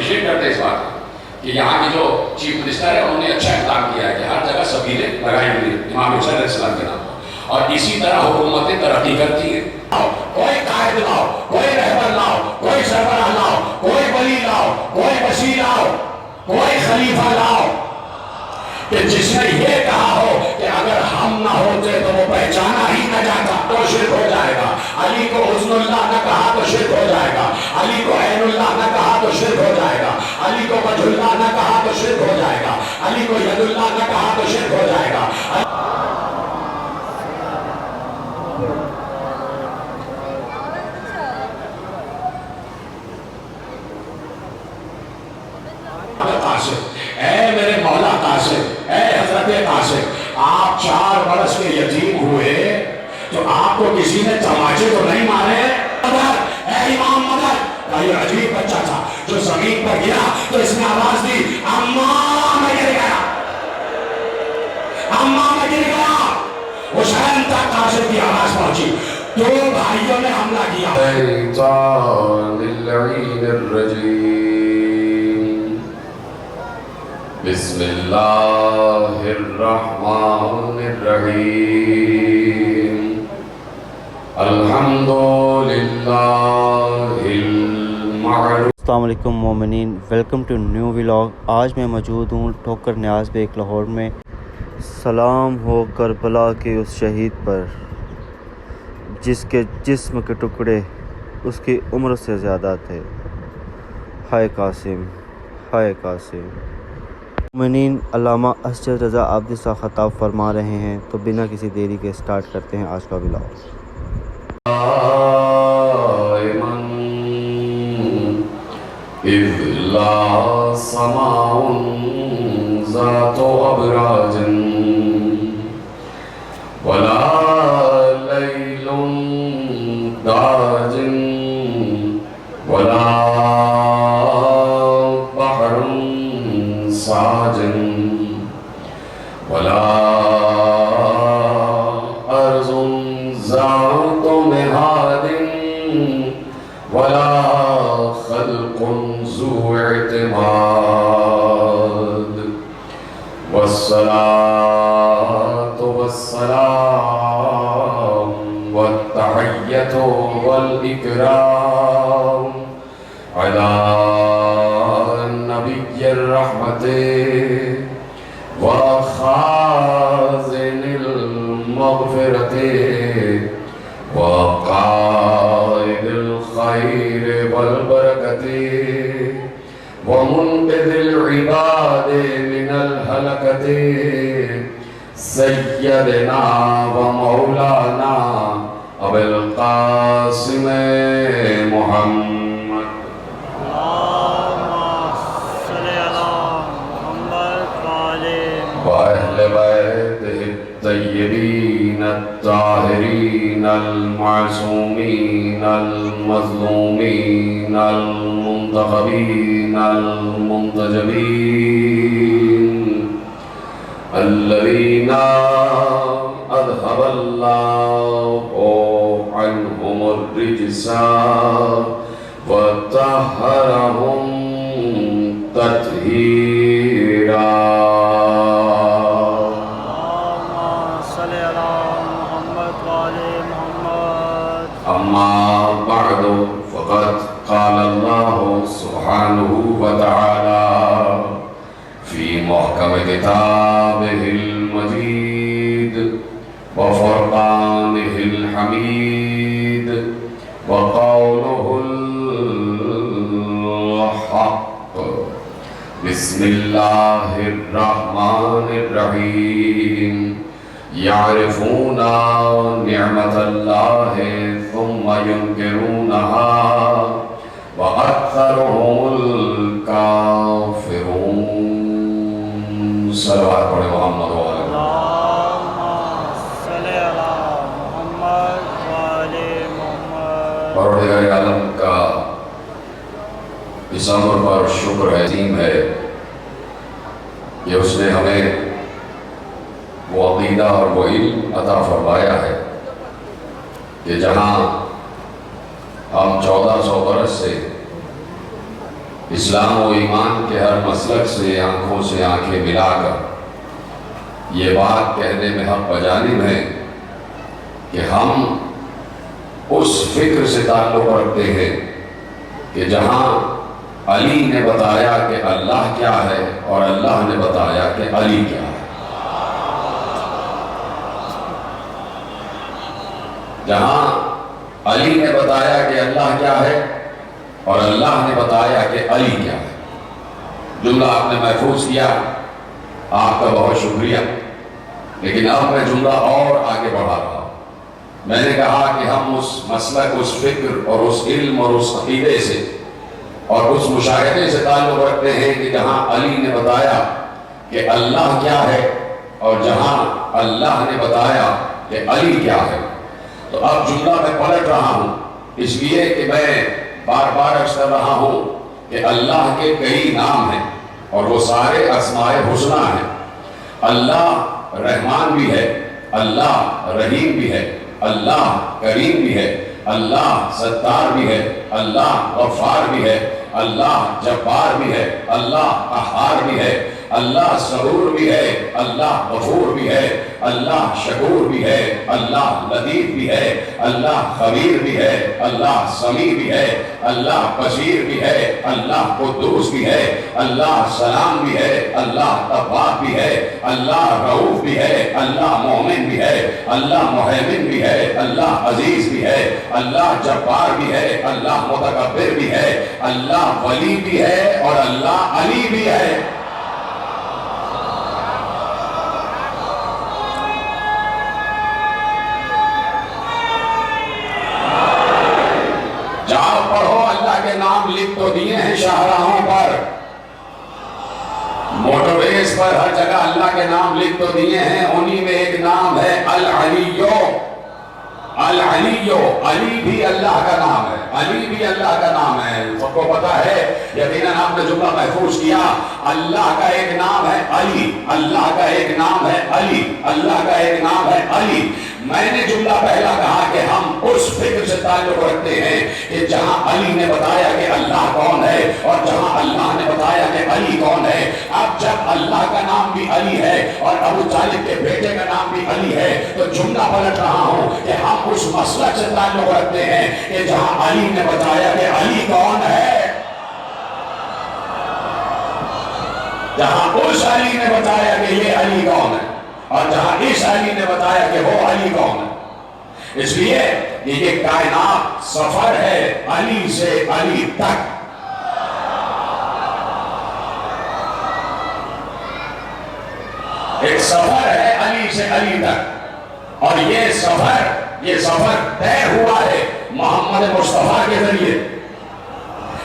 Appreciate کرتے ہیں اس بات کہ یہاں کے جو چیف منسٹر ہے انہوں نے اچھا اقدام کیا ہے کہ ہر جگہ سبیلیں لگائی ہوئی ہیں امام حسین علیہ السلام کے نام پر، اور اسی طرح حکومتیں ترقی کرتی ہیں۔ کوئی قائد لاؤ، کوئی رہبر لاؤ، کوئی سربراہ لاؤ، کوئی ولی لاؤ، کوئی وسیع لاؤ، کوئی خلیفہ لاؤ، کہ جس نے یہ کہا ہو کہ اگر ہم نہ ہوتے تو وہ پہچانا ہی نہ جاتا تو شرک ہو جائے گا، علی کو حسن اللہ نہ کہا تو شرک ہو جائے گا، علی کو عین اللہ نہ کہا تو شرک ہو جائے گا، علی کو وجہ اللہ نہ کہا تو شرک ہو جائے گا، علی کو ید اللہ نہ کہا تو شرک ہو جائے گا۔ اے میرے مولا قاسم، اے حضرت قاسم، آپ 4 برس کے یتیم ہوئے تو آپ کو کسی نے تماچے تو نہیں مارے؟ مدد، اے امام مدد، یہ عجیب بچہ تھا جو زمین پر گرا تو اس نے آواز دی، اماں میں گر گیا، اماں میں گر گیا۔ حسین تک قاسم کی آواز پہنچی، 2 بھائیوں نے حملہ کیا۔ شیطان اللعین الرجیم، بسم اللہ الرحمن الرحیم، الحمدللہ المعروف۔ السلام علیکم مومنین، ویلکم ٹو نیو ولاگ۔ آج میں موجود ہوں ٹھوکر نیاز بیگ لاہور میں۔ سلام ہو کربلا کے اس شہید پر جس کے جسم کے ٹکڑے اس کی عمر سے زیادہ تھے۔ ہائے قاسم، ہائے قاسم۔ مومنین، علامہ اسجد رضا عابدی صاحب خطاب فرما رہے ہیں، تو بنا کسی دیری کے سٹارٹ کرتے ہیں آج کا ولاگ۔ اذ لا سماء ذات ابراج ولا لیل داج ولا بحر ساجن ولا ارض ذات مہاد ولا خلق ذو اعتماد والصلاة والسلام والتحية والإكرام على نبي الرحمة وخازن المغفرة وقائد الخير والبركة ومنقذ العباد من الهلكة سيدنا ومولانا أبي القاسم محمد، اللهم صل على محمد وأهل بيته الطيبين الطاهرين المعصومين المظلومين المنتخبين المنتجبين الذين أذهب الله عنهم الرجس وطهرهم تطهيرا۔ أما بعد فقد قال الله سبحانه وتعالى في محكم كتابه المجيد وفرقانه الحميد وقوله الحق، بسم الله الرحمن الرحيم، يعرفون نعمة الله ثم ينكرونها وأكثرهم الكافرون۔ صلوات پڑھے محمد و آلہ محمد۔ پروردگار عالم کا اس امر پر شکر عظیم ہے کہ اس نے ہمیں وہ عقیدہ اور وہ علم عطا فرمایا ہے کہ جہاں ہم 1400 برس سے اسلام و ایمان کے ہر مسلک سے آنکھوں سے آنکھیں ملا کر یہ بات کہنے میں حق بجانب ہے کہ ہم اس فکر سے تعلق رکھتے ہیں کہ جہاں علی نے بتایا کہ اللہ کیا ہے اور اللہ نے بتایا کہ علی کیا ہے، جہاں علی نے بتایا کہ اللہ کیا ہے اور اللہ نے بتایا کہ علی کیا ہے، جملہ آپ نے محفوظ کیا، آپ کا بہت شکریہ۔ لیکن اب میں جملہ اور آگے بڑھا رہا ہوں۔ میں نے کہا کہ ہم اس مسلک، اس فکر اور اس علم اور اس عقیدے سے اور اس مشاہدے سے تعلق رکھتے ہیں کہ جہاں علی نے بتایا کہ اللہ کیا ہے اور جہاں اللہ نے بتایا کہ علی کیا ہے، تو اب جملہ میں پلٹ رہا ہوں اس لیے کہ میں بار بار عرض کر رہا ہوں کہ اللہ کے کئی نام ہیں اور وہ سارے اسماء حسنی ہیں۔ اللہ رحمان بھی ہے، اللہ رحیم بھی ہے، اللہ کریم بھی ہے، اللہ ستار بھی ہے، اللہ غفار بھی ہے، اللہ جبار بھی ہے، اللہ قہار بھی ہے، اللہ صبور بھی ہے، اللہ غفور بھی ہے، اللہ شکور بھی ہے، اللہ لطیف بھی ہے، اللہ خبیر بھی ہے، اللہ سمیع بھی ہے، اللہ بصیر بھی ہے، اللہ قدوس بھی ہے، اللہ سلام بھی ہے، اللہ تواب بھی ہے، اللہ رؤوف بھی ہے، اللہ مومن بھی ہے، اللہ مہیمن بھی ہے، اللہ عزیز بھی ہے، اللہ جبار بھی ہے، اللہ متکبر بھی ہے، اللہ ولی بھی ہے اور اللہ علی بھی ہے۔ جاؤ پڑھو، اللہ کے نام لکھ تو دیے ہیں شاہراہوں پر، موٹر ویز پر ہر جگہ اللہ کے نام لکھ تو دیے ہیں، انہی میں ایک نام ہے العلیو۔ العلیو، علی بھی اللہ کا نام ہے، علی بھی اللہ کا نام ہے۔ سب کو پتا ہے، یقیناً آپ نے جملہ محفوظ کیا، اللہ کا ایک نام ہے علی، اللہ کا ایک نام ہے علی، اللہ کا ایک نام ہے علی۔ میں نے جملہ پہلا کہا کہ ہم اس فکر سے تعلق رکھتے ہیں کہ جہاں علی نے بتایا کہ اللہ کون ہے اور جہاں اللہ نے بتایا کہ علی کون ہے۔ اب جب اللہ کا نام بھی علی ہے اور ابو طالب کے بیٹے کا نام بھی علی ہے تو جملہ پلٹ رہا ہوں کہ ہم اس مسلک سے تعلق رکھتے ہیں کہ جہاں علی نے بتایا کہ علی کون ہے، جہاں اس علی نے بتایا کہ یہ علی کون ہے اور جہاں اس علی نے بتایا کہ وہ علی کون ہے۔ اس لیے یہ کائنات سفر ہے علی سے علی تک۔ ایک سفر ہے علی سے علی تک اور یہ سفر طے ہوا ہے محمد مصطفیٰ کے ذریعے،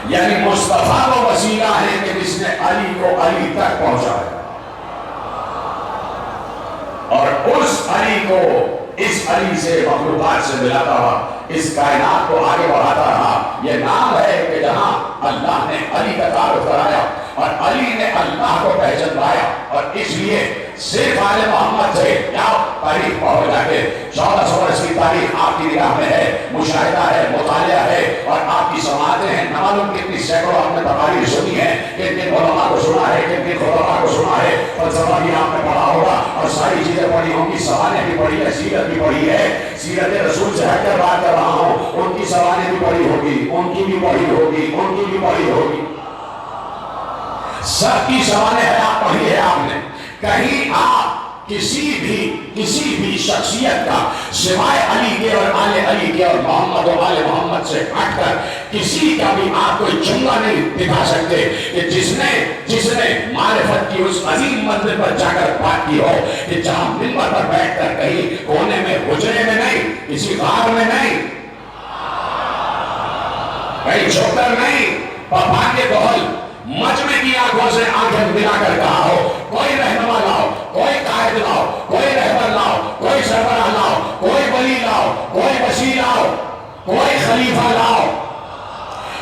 یعنی مصطفیٰ وہ وسیلہ ہے کہ جس نے علی کو علی تک پہنچایا اور اس علی کو اس علی سے مخلوقات سے ملاتا رہا، اس کائنات کو آگے بڑھاتا رہا۔ یہ نام ہے کہ جہاں اللہ نے علی کا تعارف کرایا اور علی نے اللہ کو پہچان پایا، اور اس لیے صرف آل محمد سے کیا تاریخ پڑھو جا کے 1400 برس کی تاریخ آپ کی نگاہ میں ہے، مشاہدہ ہے، مطالعہ ہے اور آپ کی سماعتیں ہیں۔ نہ معلوم کتنی سینکڑوں آپ نے تقاریر سنی ہے، کن کن علماء کو سنا ہے، کن کن خطباء کو سنا ہے، فلسفہ بھی آپ نے پڑھا ہوگا اور ساری چیزیں پڑھی ہوں گی، سوانح بھی پڑھی ہے، سیرت بھی پڑھی ہے، سیرت رسول سے ہٹ کر بات کر رہا ہوں، ان کی سوانح بھی پڑھی ہوگی، ان کی بھی پڑھی ہوگی، ان کی بھی پڑھی ہوگی، سب کی سوانح حیات پڑھی ہے آپ نے۔ کہیں آپ کسی بھی شخصیت کا سوائے علی کے اور آل علی کے اور محمد اور آل محمد سے ہٹ کر کسی کا بھی آپ کوئی جملہ نہیں دکھا سکتے کہ جس نے معرفت کی اس عظیم منزل پر جا کر بات کی ہو کہ جہاں منبر پر بیٹھ کر کہیں کونے میں حجرے میں نہیں، کسی غار میں نہیں، کہیں چھپ کر نہیں، پاپا کے بہل مجمع کی آنکھوں سے آنکھیں ملا کر کہا ہو کوئی رہنما لاؤ، کوئی قائد لاؤ، کوئی رہبر لاؤ، کوئی سربراہ لاؤ، کوئی ولی لاؤ، کوئی وسیع لاؤ، کوئی خلیفہ لاؤ،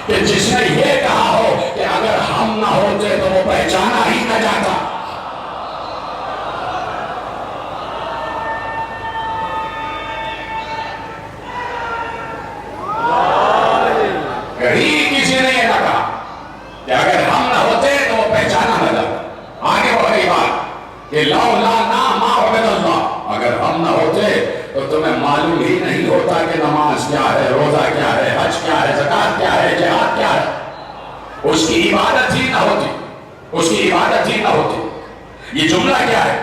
کہ جس نے یہ کہا ہو کہ اگر ہم نہ ہوتے تو وہ پہچانا ہی نہ جاتا۔ کہیں کسی نے یہ نہ کہا کہ اگر وہی بات کہ لولا ما عبد اللہ، اگر ہم نہ ہوتے تو تمہیں معلوم ہی نہیں ہوتا کہ نماز کیا ہے، روزہ کیا ہے، حج کیا ہے، زکات کیا ہے، جہاد کیا ہے۔ اس کی عبادت ہی نہ ہوتی، اس کی عبادت ہی نہ ہوتی۔ یہ جملہ کیا ہے،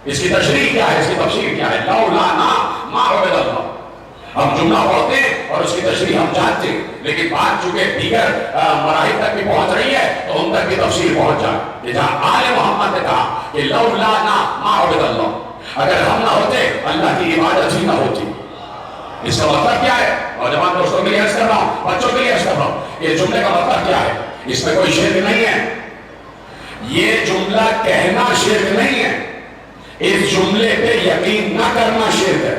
اس کی تشریح کیا ہے، اس کی تفسیر کیا ہے؟ لولا ما عبد اللہ۔ ہم جملہ پڑھتے ہیں اور اس کی تشریح ہم جانتے ہیں، لیکن بات چونکہ دیگر مراحل تک بھی پہنچ رہی ہے تو ان تک بھی تفسیر پہنچ جائے کہ جہاں آل محمد نے کہا کہ لولا ما عبد اللہ، اگر ہم نہ ہوتے اللہ کی عبادت ہی نہ ہوتی۔ اس کا مطلب کیا ہے؟ نوجوان دوستوں کے لیے عرض کر رہا ہوں، بچوں کے لیے عرض کر رہا ہوں، یہ جملے کا مطلب کیا ہے؟ اس میں کوئی شرک نہیں ہے، یہ جملہ کہنا شرک نہیں ہے، اس جملے پہ یقین نہ کرنا شرک ہے۔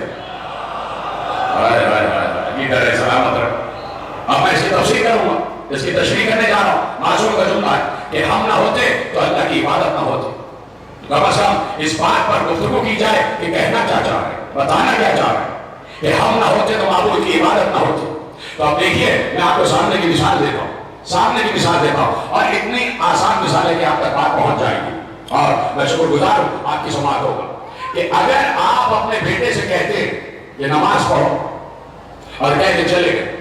ادھر ہے سلامت رکھ۔ اب میں اس کی تفسیر کروں گا، اس کی تشریح کرنے جا رہا ہوں۔ معصوم کا جملہ ہے کہ ہم نہ ہوتے تو اللہ کی عبادت نہ ہوتی۔ کم از کم اس بات پر گفتگو کی جائے کہ کہنا کیا چاہ رہے ہیں، بتانا کیا چاہ رہے ہیں کہ ہم نہ ہوتے تو معبود کی عبادت نہ ہوتی۔ تو اب دیکھیے، میں آپ کو سامنے کی مثال دیتا ہوں، سامنے کی مثال دیتا ہوں، اور اتنی آسان مثال ہے کہ آپ تک بات پہنچ جائے گی، اور میں شکر گزار ہوں آپ کی سماعت ہوگا کہ اگر آپ اپنے بیٹے سے کہتے ہیں کہ نماز پڑھو اور کہہ کے چلے گئے،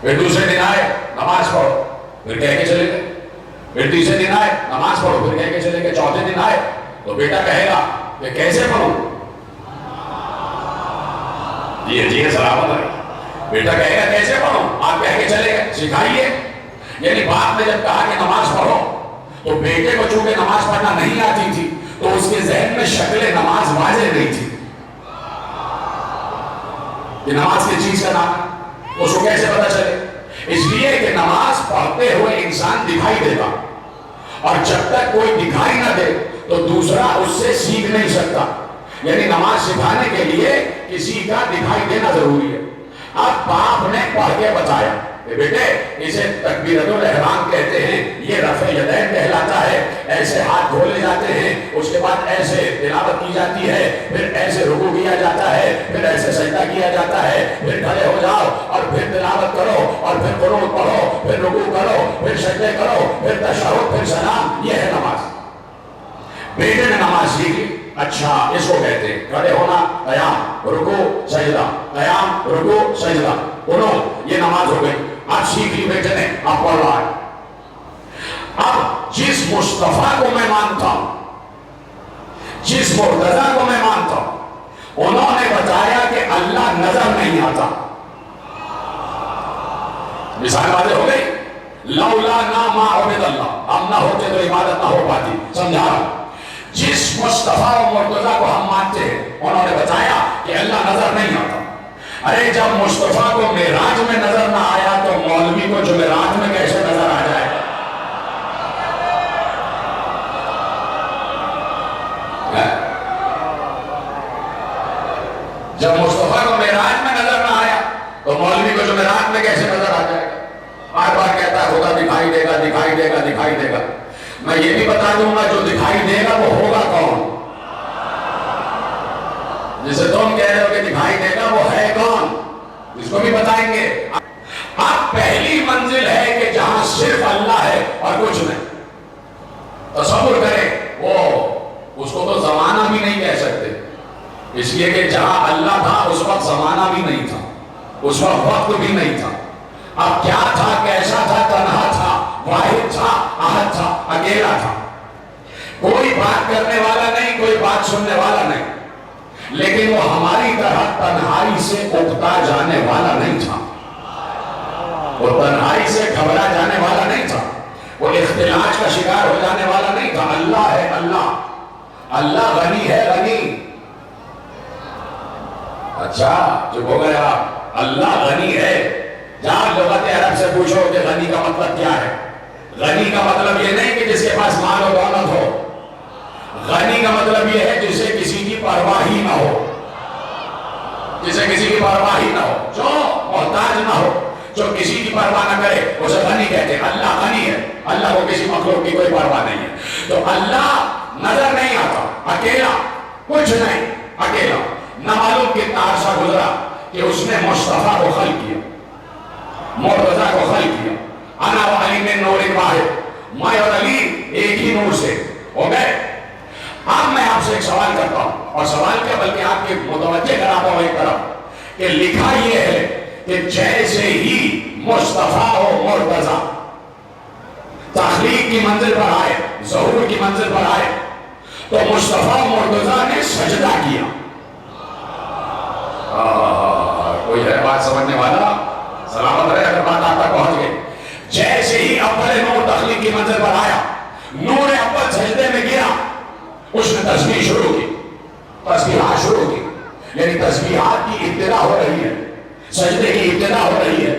پھر دوسرے دن آئے نماز پڑھو پھر کہہ کے چلے گئے، پھر تیسرے دن آئے نماز پڑھو پھر کہہ کے چلے گئے، چوتھے دن آئے تو بیٹا کہے گا کہ کیسے پڑھوں؟ جی سلامت ہے، بیٹا کہے گا کیسے پڑھوں؟ آپ کہہ کے چلے گئے، سکھائیے۔ یعنی باپ نے جب کہا کہ نماز پڑھو تو بیٹے کو چونکہ نماز پڑھنا نہیں آتی تھی تو اس کے ذہن میں شکل نماز واضح نہیں تھی کہ نماز کی چیز کا نام ہے، اس کو کیسے پتا چلے؟ اس لیے کہ نماز پڑھتے ہوئے انسان دکھائی دیتا، اور جب تک کوئی دکھائی نہ دے تو دوسرا اس سے سیکھ نہیں سکتا۔ یعنی نماز سکھانے کے لیے کسی کا دکھائی دینا ضروری ہے۔ اب باپ نے پڑھ کے بتایا کہ بیٹے اسے تکبیرۃ الاحرام کہتے ہیں، یہ رفع یدین کہلاتا ہے، ایسے ہاتھ کھولے جاتے ہیں، اس کے بعد ایسے تلاوت کی جاتی ہے، پھر ایسے رکوع کیا جاتا ہے، پھر ایسے سجدہ کیا جاتا ہے، پھر کھڑے ہو جاؤ اور پھر تلاوت کرو، اور پھر قنوت پڑھو، پھر رکوع کرو، پھر سجدے کرو، پھر تشہد، پھر سلام۔ یہ ہے نماز۔ بیٹے نے نماز سیکھی، اچھا اس کو کہتے ہیں کھڑے ہونا، قیام، رکوع، سجدہ، قیام، رکوع، سجدہ، قنوت، یہ نماز ہو گئی۔ اب سیکھ لی بیٹے نے، اب پڑھ رہا ہے۔ اب جس مصطفیٰ کو میں مانتا ہوں، جس مرتضیٰ کو میں مانتا ہوں، انہوں نے بتایا کہ اللہ نظر نہیں آتا۔ مثال واضح ہو گئی؟ لولا ما عبد اللہ، ہم نہ ہوتے تو عبادت نہ ہو پاتی۔ سمجھا رہا ہوں؟ جس مصطفیٰ و مرتضیٰ کو ہم مانتے ہیں انہوں نے بتایا کہ اللہ نظر نہیں آتا۔ ارے جب مصطفیٰ کو معراج میں نظر نہ آیا تو مولوی کو جمعرات میں کیسے نظر آ جائے؟ جب مصطفیٰ کو معراج میں نظر نہ آیا تو مولوی کو جمعرات میں کیسے نظر آ جائے گا؟ بار بار کہتا ہے خدا دکھائی دے گا، دکھائی دے گا، دکھائی دے گا۔ میں یہ بھی بتا دوں گا جو دکھائی دے گا وہ ہوگا کون؟ جسے تم کہہ رہے ہو کہ دکھائی دے گا وہ ہے کون؟ اس کو بھی بتائیں گے۔ اب پہلی منزل ہے کہ جہاں صرف اللہ ہے اور کچھ نہیں۔ تصور کریں، وہ اس کو تو زمانہ بھی نہیں کہہ سکتے، اس لیے کہ جہاں اللہ تھا اس وقت زمانہ بھی نہیں تھا، اس وقت وقت بھی نہیں تھا۔ اب کیا تھا، کیسا تھا؟ تنہا تھا، واحد تھا، احد تھا، اکیلا تھا، کوئی بات کرنے والا نہیں، کوئی بات سننے والا نہیں، لیکن وہ ہماری طرح تنہائی سے اکتا جانے والا نہیں تھا، وہ تنہائی سے گھبرا جانے والا نہیں تھا، وہ اختلاج کا شکار ہو جانے والا نہیں تھا۔ اللہ ہے، اللہ، اللہ غنی ہے، غنی۔ اچھا چپ ہو گئے آپ؟ اللہ غنی ہے، جہاں لغت عرب سے پوچھو کہ غنی کا مطلب کیا ہے؟ غنی کا مطلب یہ نہیں کہ جس کے پاس مال و دولت ہو، غنی کا مطلب یہ ہے جسے کسی کی پرواہ ہی نہ ہو، جسے کسی کی پرواہ ہی نہ ہو، جو محتاج نہ ہو، جو کسی کی پرواہ نہ کرے، اسے غنی کہتے ہیں۔ اللہ غنی ہے، اللہ کو کسی مخلوق کی کوئی پرواہ نہیں ہے۔ تو اللہ نظر نہیں آتا، اکیلا، کچھ نہیں، اکیلا۔ نہ معلوم کتنا عرصہ گزرا کہ اس نے مصطفیٰ کو خلق کیا، مرتضیٰ کو خلق کیا۔ انا و علی من نور واحد، میں اور علی ایک ہی نور سے، ہو گئے؟ اب میں آپ سے ایک سوال کرتا ہوں، اور سوال کیا بلکہ آپ کے متوجہ کراتا ہوں ایک طرف، کہ لکھا یہ ہے کہ جیسے ہی مصطفیٰ و مرتضیٰ تخلیق کی منزل پر آئے، ظہور کی منزل پر آئے، تو مصطفیٰ و مرتضیٰ نے سجدہ کیا۔ کوئی ہے بات سمجھنے والا؟ سلامت رہے اگر بات آپ تک پہنچ گئی۔ جیسے ہی اول نور تخلیق کی منزل پر آیا، نور اول سجدے میں گرا، اس نے تسبیح شروع کی، تسبیحات شروع کی، یعنی تسبیحات کی ابتدا ہو رہی ہے، سجدے کی ابتدا ہو رہی ہے،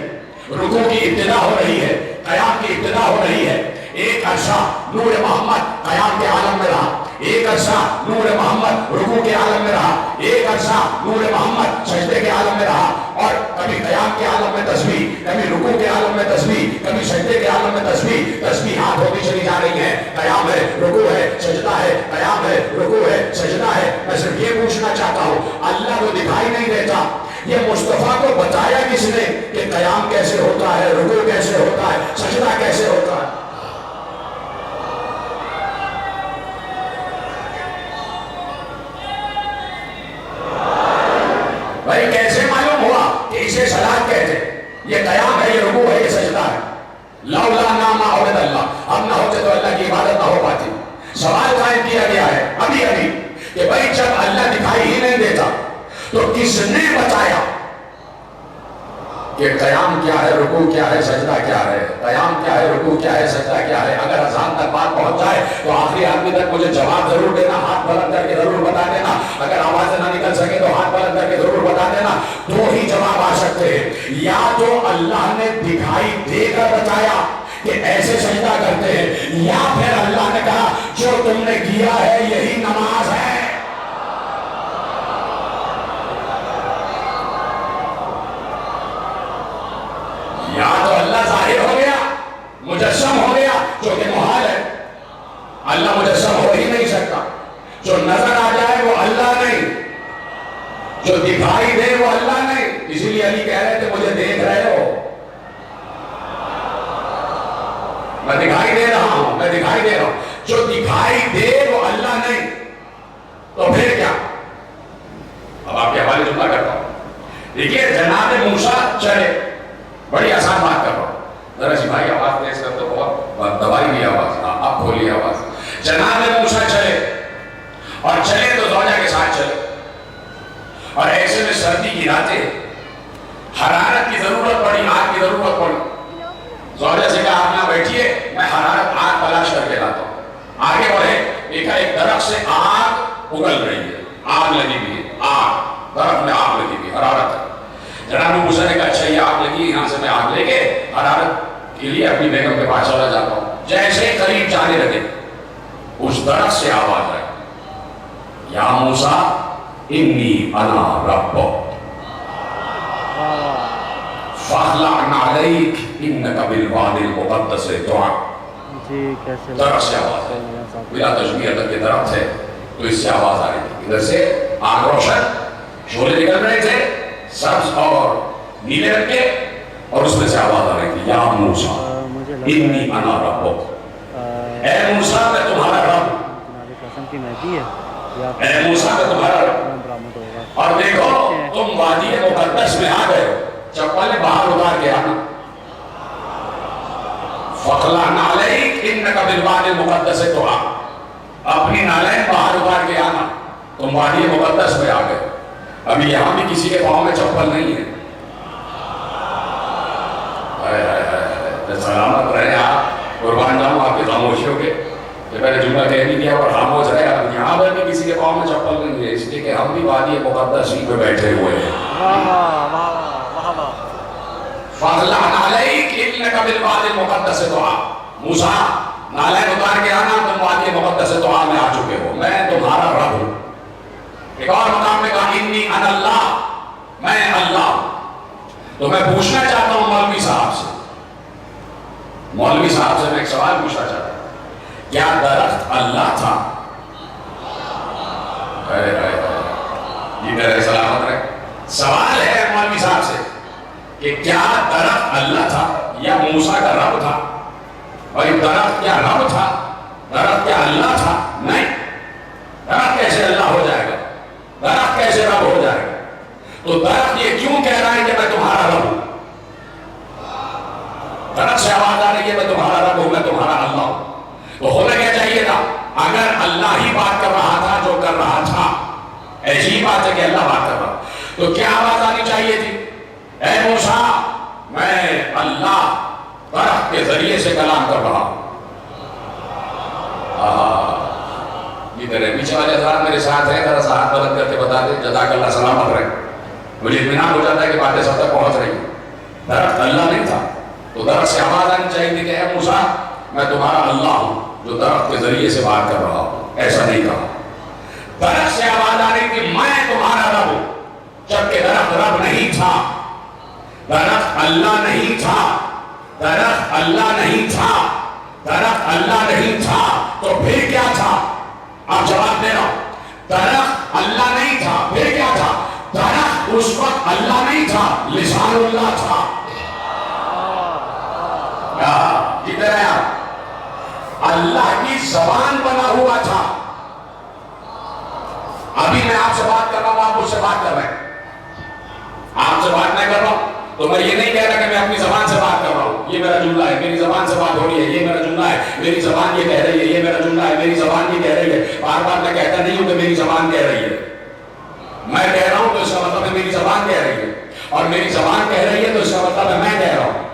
رکوع کی ابتدا ہو رہی ہے، قیام کی ابتدا ہو رہی ہے۔ ایک عرصہ نور محمد قیام کے عالم میں رہا، ایک عرصہ نور محمد رکوع کے عالم میں رہا، ایک عرصہ نور محمد سجدے کے عالم میں رہا، اور کبھی قیام کے عالم میں تسبیح، کبھی رکوع کے عالم میں تسبیح، کبھی سجدے کے عالم میں تسبیح، تسبیحات ہوتی چلی جا رہی ہیں۔ قیام ہے، رکوع ہے، سجدہ ہے، قیام ہے، رکوع ہے، سجدہ ہے۔ میں صرف یہ پوچھنا چاہتا ہوں، اللہ کو دکھائی نہیں دیتا، یہ مصطفیٰ کو بتایا کس نے کہ قیام کیسے ہوتا ہے، رکوع کیسے ہوتا ہے، سجدہ کیسے ہوتا ہے؟ بھائی کیسے معلوم ہوا کہ اسے صلاۃ کہتے ہیں؟ یہ قیام ہے، یہ رکوع ہے، یہ سجدہ ہے۔ لولا نام عبد اللہ، اب نہ ہوتے تو اللہ کی عبادت نہ ہو پاتی۔ سوال قائم کیا گیا ہے ابھی کہ بھائی جب اللہ دکھائی ہی نہیں دیتا تو کس نے بتایا کہ قیام کیا ہے، رکوع کیا ہے، سجدہ کیا ہے؟ قیام کیا ہے، رکوع کیا ہے، سجدہ کیا ہے؟ اگر اذان تک بات پہنچ جائے تو آخری آدمی تک مجھے جواب ضرور دینا، ہاتھ بلند کر کے ضرور بتا دینا۔ اگر آوازیں نہ نکل سکے تو ہاتھ بلند کر کے ضرور بتا دینا۔ دو ہی جواب آ سکتے ہیں، یا تو اللہ نے دکھائی دے کر بتایا کہ ایسے سجدہ کرتے ہیں، یا پھر اللہ نے کہا جو تم نے کیا ہے یہی نماز ہے۔ یا تو اللہ ظاہر ہو گیا، مجسم ہو گیا، جو کہ محال ہے، اللہ مجسم ہو ہی نہیں سکتا۔ جو نظر آ جائے وہ اللہ نہیں، جو دکھائی دے وہ اللہ نہیں۔ اسی لیے علی کہہ رہے تھے مجھے دیکھ رہے ہو، میں دکھائی دے رہا ہوں، میں دکھائی دے رہا ہوں۔ جو دکھائی دے وہ اللہ نہیں، تو پھر کیا؟ اب آپ کے حوالے جملہ کرتا ہوں۔ دیکھیے جناب موسیٰ چلے، بڑی آسان بات کر رہا ہوں، ذرا سی بھائی آواز تیز کر تو بہت دبائی بھی آواز، آپ کھولیے آواز۔ جناب موسیٰ چلے، اور چلے تو زوجہ کے ساتھ چلے، اور ایسے میں سردی کی راتیں، حرارت کی ضرورت پڑی، آگ کی ضرورت پڑی۔ زوجہ سے کہا آپ یہاں بیٹھیے، میں حرارت آگ تلاش کر کے لاتا ہوں۔ آگے بڑھے، دیکھا ایک درخت سے آگ اگل رہی ہے، آگ لگی ہوئی ہے، آگ، درخت میں آگ لگی ہوئی، حرارت ہے۔ جناب موسیٰ نے کہا اچھا یہ آگ لگی، یہاں سے میں آگ لے کے حرارت کے لیے اپنی بیگم کے پاس چلا جاتا ہوں۔ جیسے قریب جانے لگے، اس درخت سے آواز آئی، یا موسیٰ انی انا ربک فاخلع نعلیک انک بالوادی المقدس طویٰ۔ درخت سے آواز آئی، بلا تشبیہ تک کے درخت ہے تو اس سے آواز آ رہی تھی۔ ادھر سے آگ روشن، شعلے نکل رہے تھے سبز اور نیلے رنگ کے، اور اس میں سے آواز آ رہی تھی یا موسیٰ انی انا ربک، اے موسیٰ میں تمہارا رب، اے موسیٰ میں تمہارا رب۔ اور دیکھو تم وادی مقدس میں آ گئے، چپل باہر اتار کے آنا، فاخلع نعلیک انک بالوادی المقدس طویٰ، اپنی نالین باہر اتار کے آنا، تم وادی مقدس میں آ گئے۔ ابھی یہاں بھی کسی کے پاؤں میں چپل نہیں ہے، سلامت رہے آپ، قربان جاؤں آپ کی خاموشیوں کے کہ میں نے جملہ کہہ نہیں دیا اور خاموش رہے۔ اب یہاں پر بھی کسی کے پاؤں میں چپل نہیں ہے، اس لیے کہ ہم بھی وادی مقدس ہی پہ بیٹھے ہوئے ہیں۔ فاخلع نعلیک انک بالوادی المقدس طویٰ، موسیٰ نالین اتار کے آنا، تم وادی مقدس طویٰ میں آ چکے ہو، میں تمہارا رب ہوں۔ ایک اور مقام میں کہا انی انا اللہ، میں اللہ ہوں۔ تو میں پوچھنا چاہتا ہوں مولوی صاحب سے، مولوی صاحب سے میں ایک سوال پوچھنا چاہتا ہوں، کیا درخت اللہ تھا؟ یہ میرے سلامت رہے، سوال ہے مولوی صاحب سے کہ کیا درخت اللہ تھا یا موسیٰ کا رب تھا؟ اور یہ درخت کیا رب تھا درخت کیا اللہ تھا؟ نہیں. درخت کیسے اللہ ہو جائے گا؟ درخت کیسے رب ہو جائے گا؟ تو درخت یہ کیوں کہہ رہا ہے کہ میں تمہارا رب ہوں؟ درخت سے آواز آ رہی ہے میں تمہارا رب ہوں، میں تمہارا اللہ ہوں. تو ہونا کیا چاہیے تھا؟ اگر اللہ ہی بات کر رہا تھا جو کر رہا تھا، ایسی ہی بات ہے کہ اللہ بات کر رہا، تو کیا آواز آنی چاہیے تھی؟ اے موسیٰ میں اللہ درخت کے ذریعے سے کلام کر رہا ہوں. ادھر ہے پیچھے والے حضرات میرے ساتھ ہیں، ذرا سا ہاتھ بلند کر کے بتا دیں جزاک اللہ سلامت رہے. مجھے اطمینان ہو جاتا ہے کہ باتیں سب تک پہنچ رہی ہیں. درخت اللہ نہیں تھا تو درخت سے آواز آنی چاہیے تھی کہ اے موسیٰ میں تمہارا اللہ ہوں جو درخت کے ذریعے سے بات کر رہا ہوں. ایسا نہیں کہا. درخت سے آواز آ رہی تھی میں تمہارا رب ہوں، جبکہ درخت رب نہیں تھا، درخت اللہ نہیں تھا، درخت اللہ نہیں تھا، درخت اللہ نہیں تھا. تو پھر کیا تھا؟ آپ جواب دے رہا. درخت اللہ نہیں تھا، پھر کیا تھا؟ درخت اس وقت اللہ نہیں تھا، لسان اللہ تھا. کدھر ہے آپ؟ اللہ کی زبان بنا ہوا تھا. ابھی میں آپ سے بات کر رہا ہوں، آپ مجھ سے بات کر رہے ہیں. آپ سے بات نہیں کر رہا ہوں تو میں یہ نہیں کہہ رہا کہ میں اپنی زبان سے بات کر رہا ہوں. یہ میرا جملہ ہے، میری زبان سے بات ہو رہی ہے، یہ میرا جملہ ہے، میری زبان یہ کہہ رہی ہے، یہ میرا جملہ ہے، میری زبان یہ کہہ رہی ہے. بار بار میں کہتا نہیں ہوں کہ میری زبان کہہ رہی ہے. میں کہہ رہا ہوں تو اس کا مطلب ہے میری زبان کہہ رہی ہے، اور میری زبان کہہ رہی ہے تو اس کا مطلب ہے میں کہہ رہا ہوں.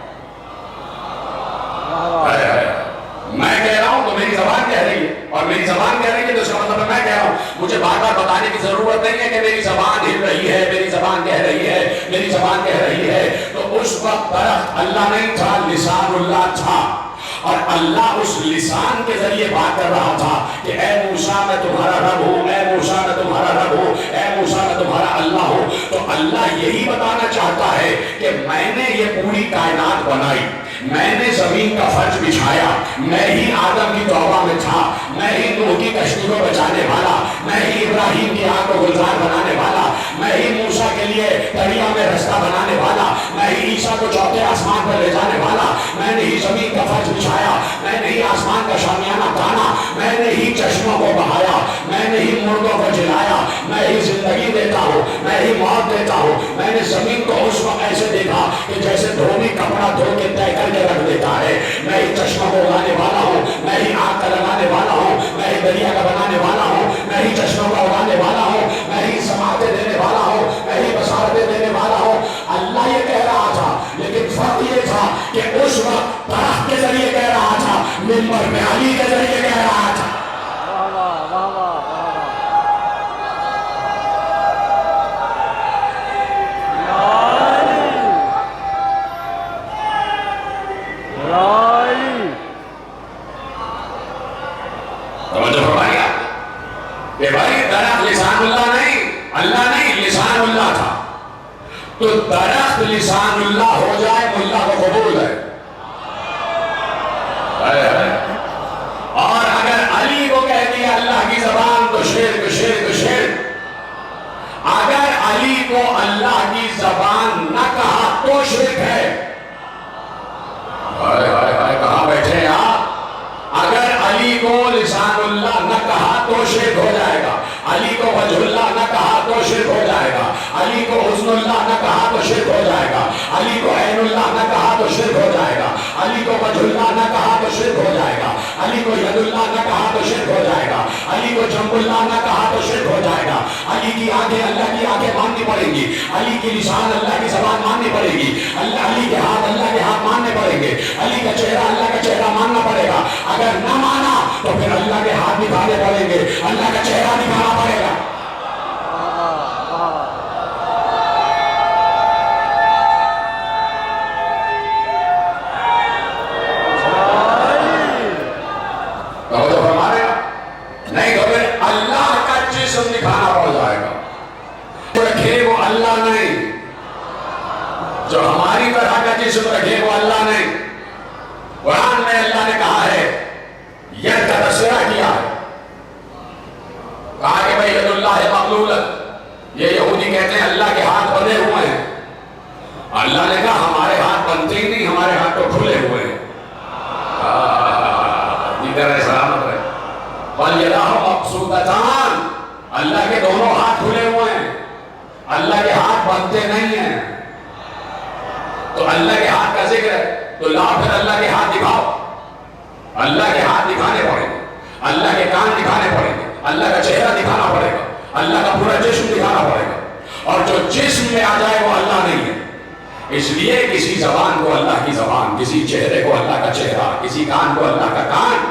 میں کہہ رہا ہوں تو میری زبان کہہ رہی ہے، اور میری زبان کہہ رہی ہے تو اس کا مطلب ہے میں کہہ رہا ہوں. مجھے بار بار بتانے کی ضرورت نہیں ہے کہ میری زبان ہل رہی ہے، میری زبان کہہ رہی ہے، میری زبان کہہ رہی ہے. تو اس وقت درخت اللہ نہیں تھا، لسان اللہ تھا، اور اللہ اس لسان کے ذریعے بات کر رہا تھا کہ اے موسیٰ میں تمہارا رب ہوں، اے موسیٰ میں تمہارا رب ہوں، اے موسیٰ میں تمہارا اللہ ہوں. تو اللہ یہی بتانا چاہتا ہے کہ میں نے یہ پوری کائنات بنائی، میں نے زمین کا فرش بچھایا، میں ہی آدم کی توبہ میں تھا، میں ہی نوح کی کشتی کو بچانے والا، میں ہی ابراہیم کی آگ کو گلزار بنانے والا، میں ہی موسیٰ کے لیے دریا میں رستہ بنانے والا، میں ہی عیسیٰ کو چوتھے آسمان پر لے جانے والا، میں نے ہی زمین کا فرش بچھایا، میں نے ہی آسمان کا شامیانہ تانا، میں نے ہی چشموں کو بہایا، میں نے ہی مردوں کو جلایا، میں ہی زندگی دیتا ہوں، میں ہی موت دیتا ہوں. میں نے زمین کو اس وقت ایسے دیکھا کہ جیسے دھوبی کپڑا دھو کے طے کر کے رکھ دیتا ہے. میں ہی چشمہ کو اگانے والا ہوں، میں ہی آگ کا لگانے والا ہوں، میں ہی دریا کا بنانے والا ہوں، میں ہی چشموں کا اگانے والا ہوں، میں ہی سماعتیں دینے والا ہوں، میں ہی بصارتیں دینے والا ہوں. اللہ یہ کہہ رہا تھا، لیکن فرق یہ تھا کہ اس وقت درخت کے ذریعے کہہ رہا تھا، منبر میں علی کے ذریعے کہہ رہا تھا. کہ بھائی درخت لسان اللہ نہیں، اللہ نہیں، لسان اللہ تھا. تو درخت لسان اللہ ہو جائے ملا کو قبول ہے. اور اگر علی کو کہہ دیا اللہ کی زبان تو شیر تو شیر تو شیر. اگر علی کو اللہ کی زبان نہ کہا تو شرک ہے. کہاں بیٹھے ہیں آپ؟ اگر علی کو لسان اللہ نہ کہا تو شرک ہو جائے گا، علی کو وجہ اللہ نہ کہا تو شرک ہو جائے گا، علی کو حسن اللہ نہ کہا تو شرک ہو جائے گا، علی کو عین اللہ نہ کہا تو شرک ہو جائے گا، علی کو وجہ اللہ نہ کہا تو شرک ہو جائے گا، علی کو ید اللہ نہ کہا تو شرک ہو جائے گا، علی کو جنب اللہ نہ کہا تو شرک ہو جائے گا. علی کی آنکھیں اللہ کی آنکھیں ماننی پڑیں گی، علی کی لسان اللہ کی زبان ماننی پڑے گی، علی کے ہاتھ اللہ کے ہاتھ ماننے پڑیں گے، علی کا چہرہ اللہ کا چہرہ ماننا پڑے گا. اگر نہ مانا تو پھر اللہ کے ہاتھ دکھانے پڑیں گے، اللہ کا چہرہ دکھانا پڑے گا. نہیں تو پھر اللہ کا جسم دکھانا پڑ جائے گا. رکھے وہ اللہ نہیں، جو ہماری طرح کا جسم رکھے وہ اللہ نہیں. قرآن میں اللہ نے کہا ہے، ید کا تذکرہ کیا ہے، کہا کہ بھئی ید اللہ مغلول. یہ یہودی کہتے ہیں اللہ کے ہاتھ بندھے ہوئے ہیں. اللہ نے کہا ہمارے ہاتھ بندھے ہی نہیں، ہمارے ہاتھ تو کھلے ہوئے ہیں. دیگر سلامت رہے. بل یداہ مبسوطتان، اللہ کے دونوں ہاتھ کھلے ہوئے ہیں، اللہ کے ہاتھ بندھے نہیں ہیں. تو اللہ کے ہاتھ کا ذکر ہے تو لا پھر اللہ کے ہاتھ دکھاؤ. اللہ کے ہاتھ دکھانے پڑیں گے، اللہ کے کان دکھانے پڑیں گے، اللہ کا چہرہ دکھانا پڑے گا، اللہ کا پورا جسم دکھانا پڑے گا. اور جو جسم میں آ جائے وہ اللہ نہیں ہے. اس لیے کسی زبان کو اللہ کی زبان، کسی چہرے کو اللہ کا چہرہ، کسی کان کو اللہ کا کان،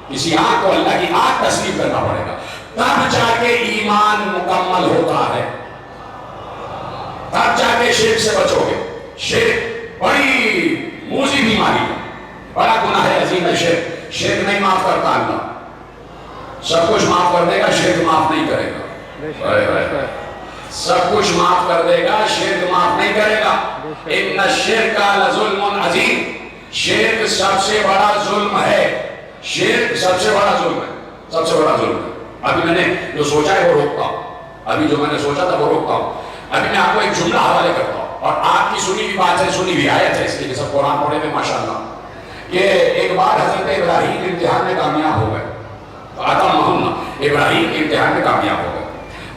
کسی آنکھ کو اللہ کی آنکھ تسلیم کرنا پڑے گا. تب جا کے ایمان مکمل ہوتا ہے، تب جا کے شرک سے بچو گے. شرک بڑی موذی بیماری ہے، بڑا گناہ عظیم ہے شرک. شرک نہیں معاف کرتا اللہ، سب کچھ معاف کر دے گا، شرک معاف نہیں کرے گا. سب کچھ معاف کر دے گا، شرک معاف نہیں کرے گا. ان الشرک لظلم عظیم، شرک سب سے بڑا ظلم ہے. شرک سب سے بڑا ظلم ہے، سب سے بڑا ظلم ہے. ابھی میں نے جو سوچا ہے وہ روکتا ہوں، ابھی جو میں نے سوچا تھا وہ روکتا ہوں. ابھی میں آپ کو ایک جملہ حوالے کرتا ہوں، اور آپ کی سنی بھی بات ہے، سنی بھی آیت ہے، اس لیے کہ سب قرآن پڑھے میں ماشاءاللہ. کہ ایک بار حضرت ابراہیم امتحان میں کامیاب ہو گئے، آدم محمد ابراہیم امتحان میں کامیاب ہو گئے،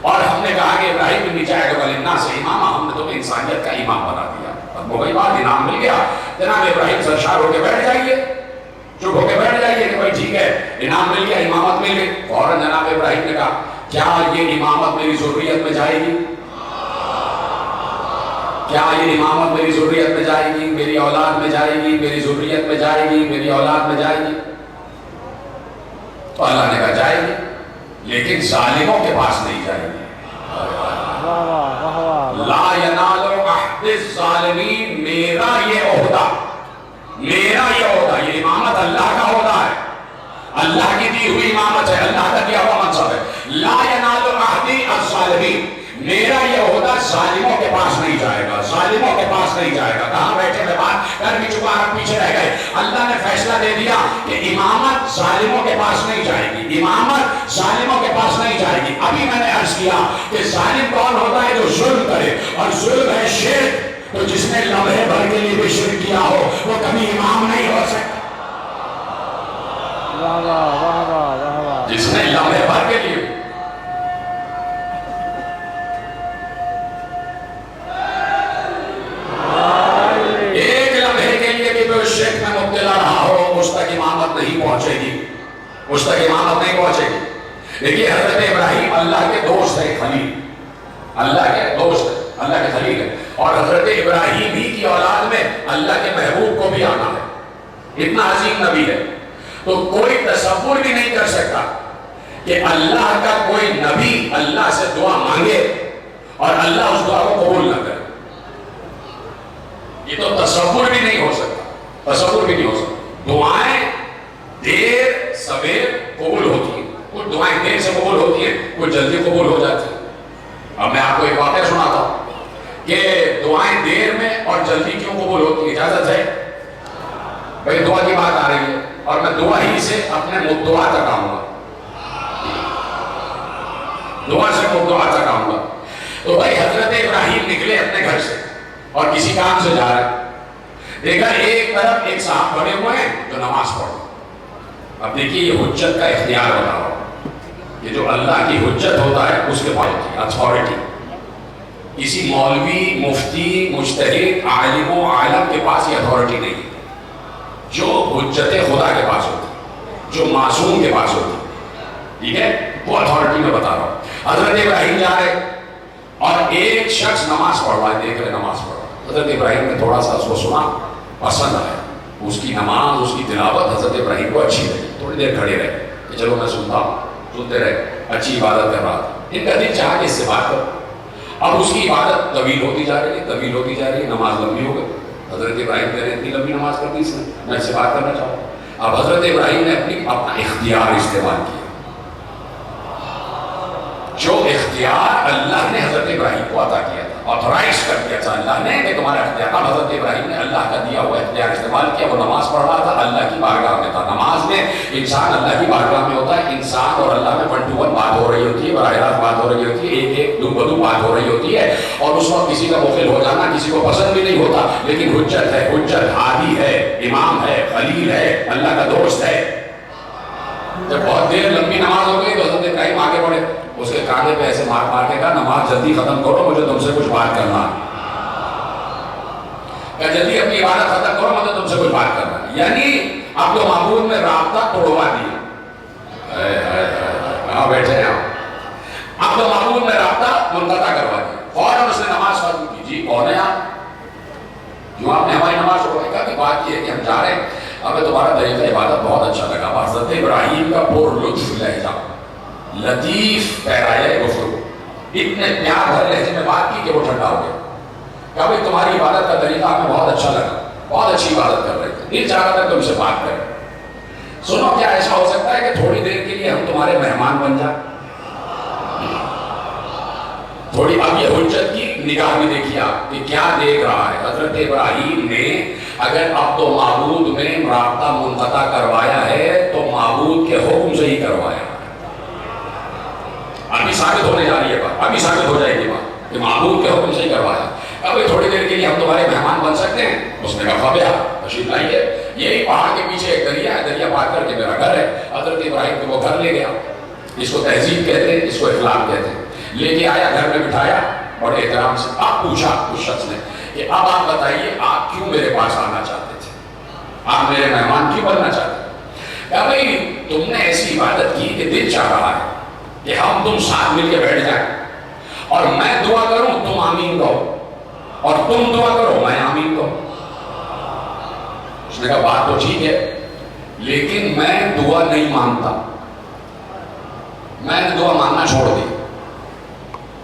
اور ہم نے کہا کہ ابراہیم ابن جعد للناس امامہ، ہم نے تمہیں انسانیت کا امام بنا دیا. اب وہ بات انعام مل گیا. جناب ابراہیم سرشار ہو کے بیٹھ جائیے، چپ ہو کے بیٹھ جائیے کہ بھائی ٹھیک ہے انعام مل گیا، امامت مل گئی. فوراً جناب ابراہیم نے کہا کیا یہ امامت میری ذریت میں جائے گی؟ کیا یہ امامت میری ذریت میں جائے گی، میری اولاد میں جائے گی، میری ذریت میں جائے گی، میری اولاد میں جائے گی؟ تو اللہ نے کہا جائے گی، لیکن ظالموں کے پاس نہیں جائے گی. لا ینال عہد الظالمین، میرا یہ عہدہ، میرا یہ عہدہ، یہ امامت اللہ کا عہدہ ہے، اللہ کی دی ہوئی امامت ہے، اللہ کا دیا ہوا منصب ہے. لا ینال عہد الظالمین، میرا یہ عہدہ ظالموں کے پاس نہیں جائے گا، ظالموں کے پاس نہیں جائے گا. کہاں بیٹھے میں بات کر بھی چکا، آپ پیچھے رہ گئے. اللہ نے فیصلہ دے دیا کہ امامت ظالموں کے پاس نہیں جائے گی، امامت ظالموں کے پاس نہیں جائے گی. ابھی میں نے عرض کیا کہ ظالم کون ہوتا ہے؟ جو ظلم کرے، اور ظلم ہے شرک. تو جس نے لمحے بھر کے لیے بھی شرک کیا ہو وہ کبھی امام نہیں ہو سکتا. جس نے لمحے بھر کے لیے، شرک میں مبتلا رہا ہو، اس تک امامت نہیں پہنچے گی، اس تک امامت نہیں پہنچے گی. دیکھیے حضرت ابراہیم اللہ کے دوست ہے، خلیل، اللہ کے دوست ہے، اللہ کے خلیل ہے. اور حضرت ابراہیم ہی کی اولاد میں اللہ کے محبوب کو بھی آنا ہے، اتنا عظیم نبی ہے. تو کوئی تصور بھی نہیں کر سکتا کہ اللہ کا کوئی نبی اللہ سے دعا مانگے اور اللہ اس دعا کو قبول نہ کرے. یہ تو تصور بھی نہیں ہو سکتا، تصور بھی نہیں ہو سکتا. دعائیں دیر سویر قبول ہوتی ہیں، کچھ دعائیں دیر سے قبول ہوتی ہیں، کچھ جلدی قبول ہو جاتی ہیں. اب میں آپ کو ایک واقعہ سناتا ہوں کہ دعائیں دیر میں اور جلدی کیوں قبول ہوتی ہیں. اجازت ہے بھائی، دعا کی بات آ رہی ہے اور میں دعا ہی سے اپنے مدعا تک آؤں گا، دعا سے مدعا تک آؤں گا. تو بھائی حضرت ابراہیم نکلے اپنے گھر سے اور کسی کام سے جا رہے ہیں، دیکھا ایک طرف ایک صاحب کھڑے ہوئے ہیں جو نماز پڑھ. اب دیکھیے یہ حجت کا اختیار بتا رہا ہوں، یہ جو اللہ کی حجت ہوتا ہے اس کے پاس ہوتی ہے اتھارٹی. کسی مولوی، مفتی، مجتہد، عالم و عالم کے پاس یہ اتھارٹی نہیں ہے. جو حجت خدا کے پاس ہوتی، جو معصوم کے پاس ہوتی، ٹھیک ہے، وہ اتھارٹی میں بتا رہا ہوں. حضرت ابراہیم جا رہے اور ایک شخص نماز پڑھ رہا ہے، دیکھ رہے نماز پڑھ رہا ہے. حضرت ابراہیم نے تھوڑا سا اس کو سنا، پسند آیا، اس کی نماز، اس کی تلاوت حضرت ابراہیم کو اچھی لگی. تھوڑی دیر کھڑے رہے کہ چلو میں سنتا ہوں، سنتے رہے، اچھی عبادت کر رہا تھا. ان کا دل چاہا کہ اس سے بات کرو. اب اس کی عبادت طویل ہوتی جا رہی ہے، طویل ہوتی جا رہی ہے، نماز لمبی ہو گئی. حضرت ابراہیم کہہ رہے اتنی لمبی نماز کر دی اس نے، میں اس سے بات کرنا چاہوں. اب حضرت ابراہیم نے اپنا اختیار استعمال کیا. جو اختیار اللہ نے حضرت ابراہیم کو عطا کیا تھا، آتھورائز کر دیا تھا اللہ نے کہ تمہارا اختیار. اب حضرت ابراہیم نے اللہ کا دیا ہوا اختیار استعمال کیا. وہ نماز پڑھ رہا تھا، اللہ کی بارگاہ میں تھا. نماز میں انسان اللہ کی بارگاہ میں ہوتا ہے، انسان اور اللہ میں ون ٹو ون بات ہو رہی ہوتی ہے، براہ راست بات ہو رہی ہوتی ہے، ایک ایک دو بدو بات ہو رہی ہوتی ہے. اور اس وقت کسی کا مخل ہو جانا کسی کو پسند بھی نہیں ہوتا، لیکن حجت ہے، حجت ہادی ہے، امام ہے، خلیل ہے، اللہ کا دوست ہے. جب بہت دیر لمبی نماز ہو گئی تو حضرت ابراہیم آگے بڑھے، اس کے کاندھے پہ ایسے مار مار کے کہا نماز جلدی ختم کرو، مجھے تم سے کچھ بات کرنا ہے. کہ جلدی اپنی عبادت ختم کرو، مجھے تم سے کچھ بات کرنا ہے. یعنی آپ کو معبود میں رابطہ توڑوا دیا. کہاں بیٹھے ہیں آپ کو معبود میں رابطہ منقطع کروا دیا. فوراً اس نے نماز ختم کی. جی کون ہے آپ؟ جو آپ نے ہماری نماز چھوڑنے کا. کہ بات یہ ہے کہ ہم جا رہے ہیں، ہمیں تمہارا طریقہ عبادت بہت اچھا لگا. حضرت ابراہیم کا پر لطف لہجہ، لطیف پیرایہ گفتگو، اتنے پیار بھرے لہجے میں بات کی کہ وہ ٹھنڈا ہو گیا. کہ بھائی تمہاری عبادت کا طریقہ ہمیں بہت اچھا لگا، بہت اچھی عبادت کر رہے تھے، دل چاہ رہا تھا تم سے بات کریں. سنو، کیا ایسا ہو سکتا ہے کہ تھوڑی دیر کے لیے ہم تمہارے مہمان بن جائیں؟ تھوڑی اب یہ حجت کی نگاہ بھی دیکھیے آپ کہ کیا دیکھ رہا ہے. حضرت ابراہیم نے اگر اب تو معبود میں رابطہ منقطع کروایا ہے تو معبود کے حکم سے ہی کروایا. ابھی ثابت ہونے جا رہی ہے بات، ابھی ثابت ہو جائے گی بات کہ معبود کے حکم سے ہی کروایا. ابھی تھوڑی دیر کے لیے ہم تمہارے مہمان بن سکتے ہیں؟ اس نے کہا بیا تشریف لائیے. یہی پہاڑ کے پیچھے ایک دریا ہے، دریا پار کر کے میرا گھر ہے. حضرت ابراہیم کو وہ گھر لے گیا. اس کو تہذیب کہتے ہیں، اس کو اخلاق کہتے ہیں. لے کے آیا، گھر میں بٹھایا بڑے احترام سے. اب پوچھا اس شخص نے کہ اب آپ بتائیے آپ کیوں میرے پاس آنا چاہتے تھے، آپ میرے مہمان کیوں بننا چاہتے تھے؟ کہا بھائی تم نے ایسی عبادت کی کہ دل چاہ رہا ہے کہ ہم تم ساتھ مل کے بیٹھ جائیں اور میں دعا کروں تم آمین کہو، اور تم دعا کرو میں آمین کہوں. اس نے کہا بات تو ٹھیک ہے لیکن میں دعا نہیں مانتا، میں نے دعا ماننا چھوڑ دی.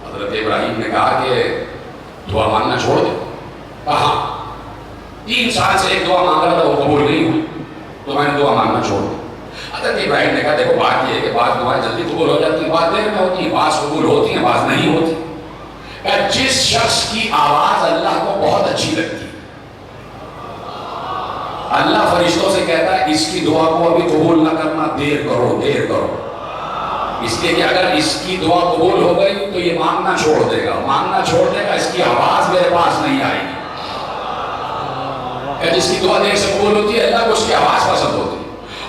حضرت ابراہیم نے کہا کہ دعا ماننا چھوڑ دے. کہا 3 سال سے ایک دعا مانگ رہا تھا وہ قبول نہیں ہوئی تو میں نے دعا ماننا چھوڑ دی. حضرت ابراہیم نے کہا دیکھو بات یہ ہے کہ بعض دعائیں جلدی قبول ہو جاتی ہیں، بعض دیر میں ہوتی ہیں، بعض قبول ہوتی ہیں، بعض نہیں ہوتی. کہ جس شخص کی آواز اللہ کو بہت اچھی لگتی ہے، اللہ فرشتوں سے کہتا ہے اس کی دعا کو ابھی قبول نہ کرنا، دیر کرو دیر کرو، اس لیے کہ اگر اس کی دعا قبول ہو گئی تو یہ مانگنا چھوڑ دے گا، مانگنا چھوڑ دے گا، اس کی آواز میرے پاس نہیں آئے گی. کہ جس کی دعا دیر سے قبول ہوتی ہے اللہ کو اس کی آواز پسند ہوتی ہے،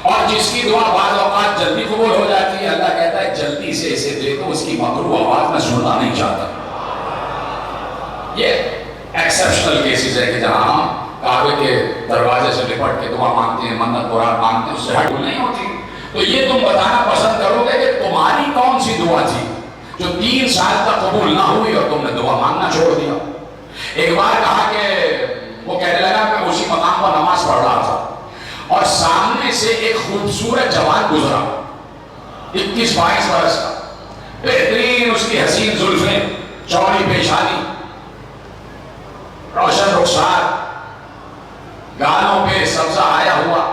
اور جس کی دعا بعض اوقات جلدی قبول ہو جاتی ہے اللہ کہتا ہے جلدی سے اسے دے دو، اس کی مکروہ آواز میں سننا نہیں چاہتا. یہ ایکسیپشنل کیسز ہے کہ جہاں ہم کعبے کے دروازے سے لپٹ کے دعا مانگتے ہیں، منت مراد مانگتے ہیں، اس سے ہٹ نہیں ہوتی. تو یہ تم بتانا پسند کرو گے کہ تمہاری کون سی دعا تھی جو 3 سال تک قبول نہ ہوئی اور تم نے دعا مانگنا چھوڑ دیا. ایک بار کہا کہ وہ کہنے لگا کہ اسی مقام پر نماز پڑھ رہا تھا اور سامنے سے ایک خوبصورت جوان گزرا، 21-22 برس کا، بہترین اس کی حسین زلفیں، چوڑی پیشانی، روشن رخسار، گالوں پہ سبزہ آیا ہوا،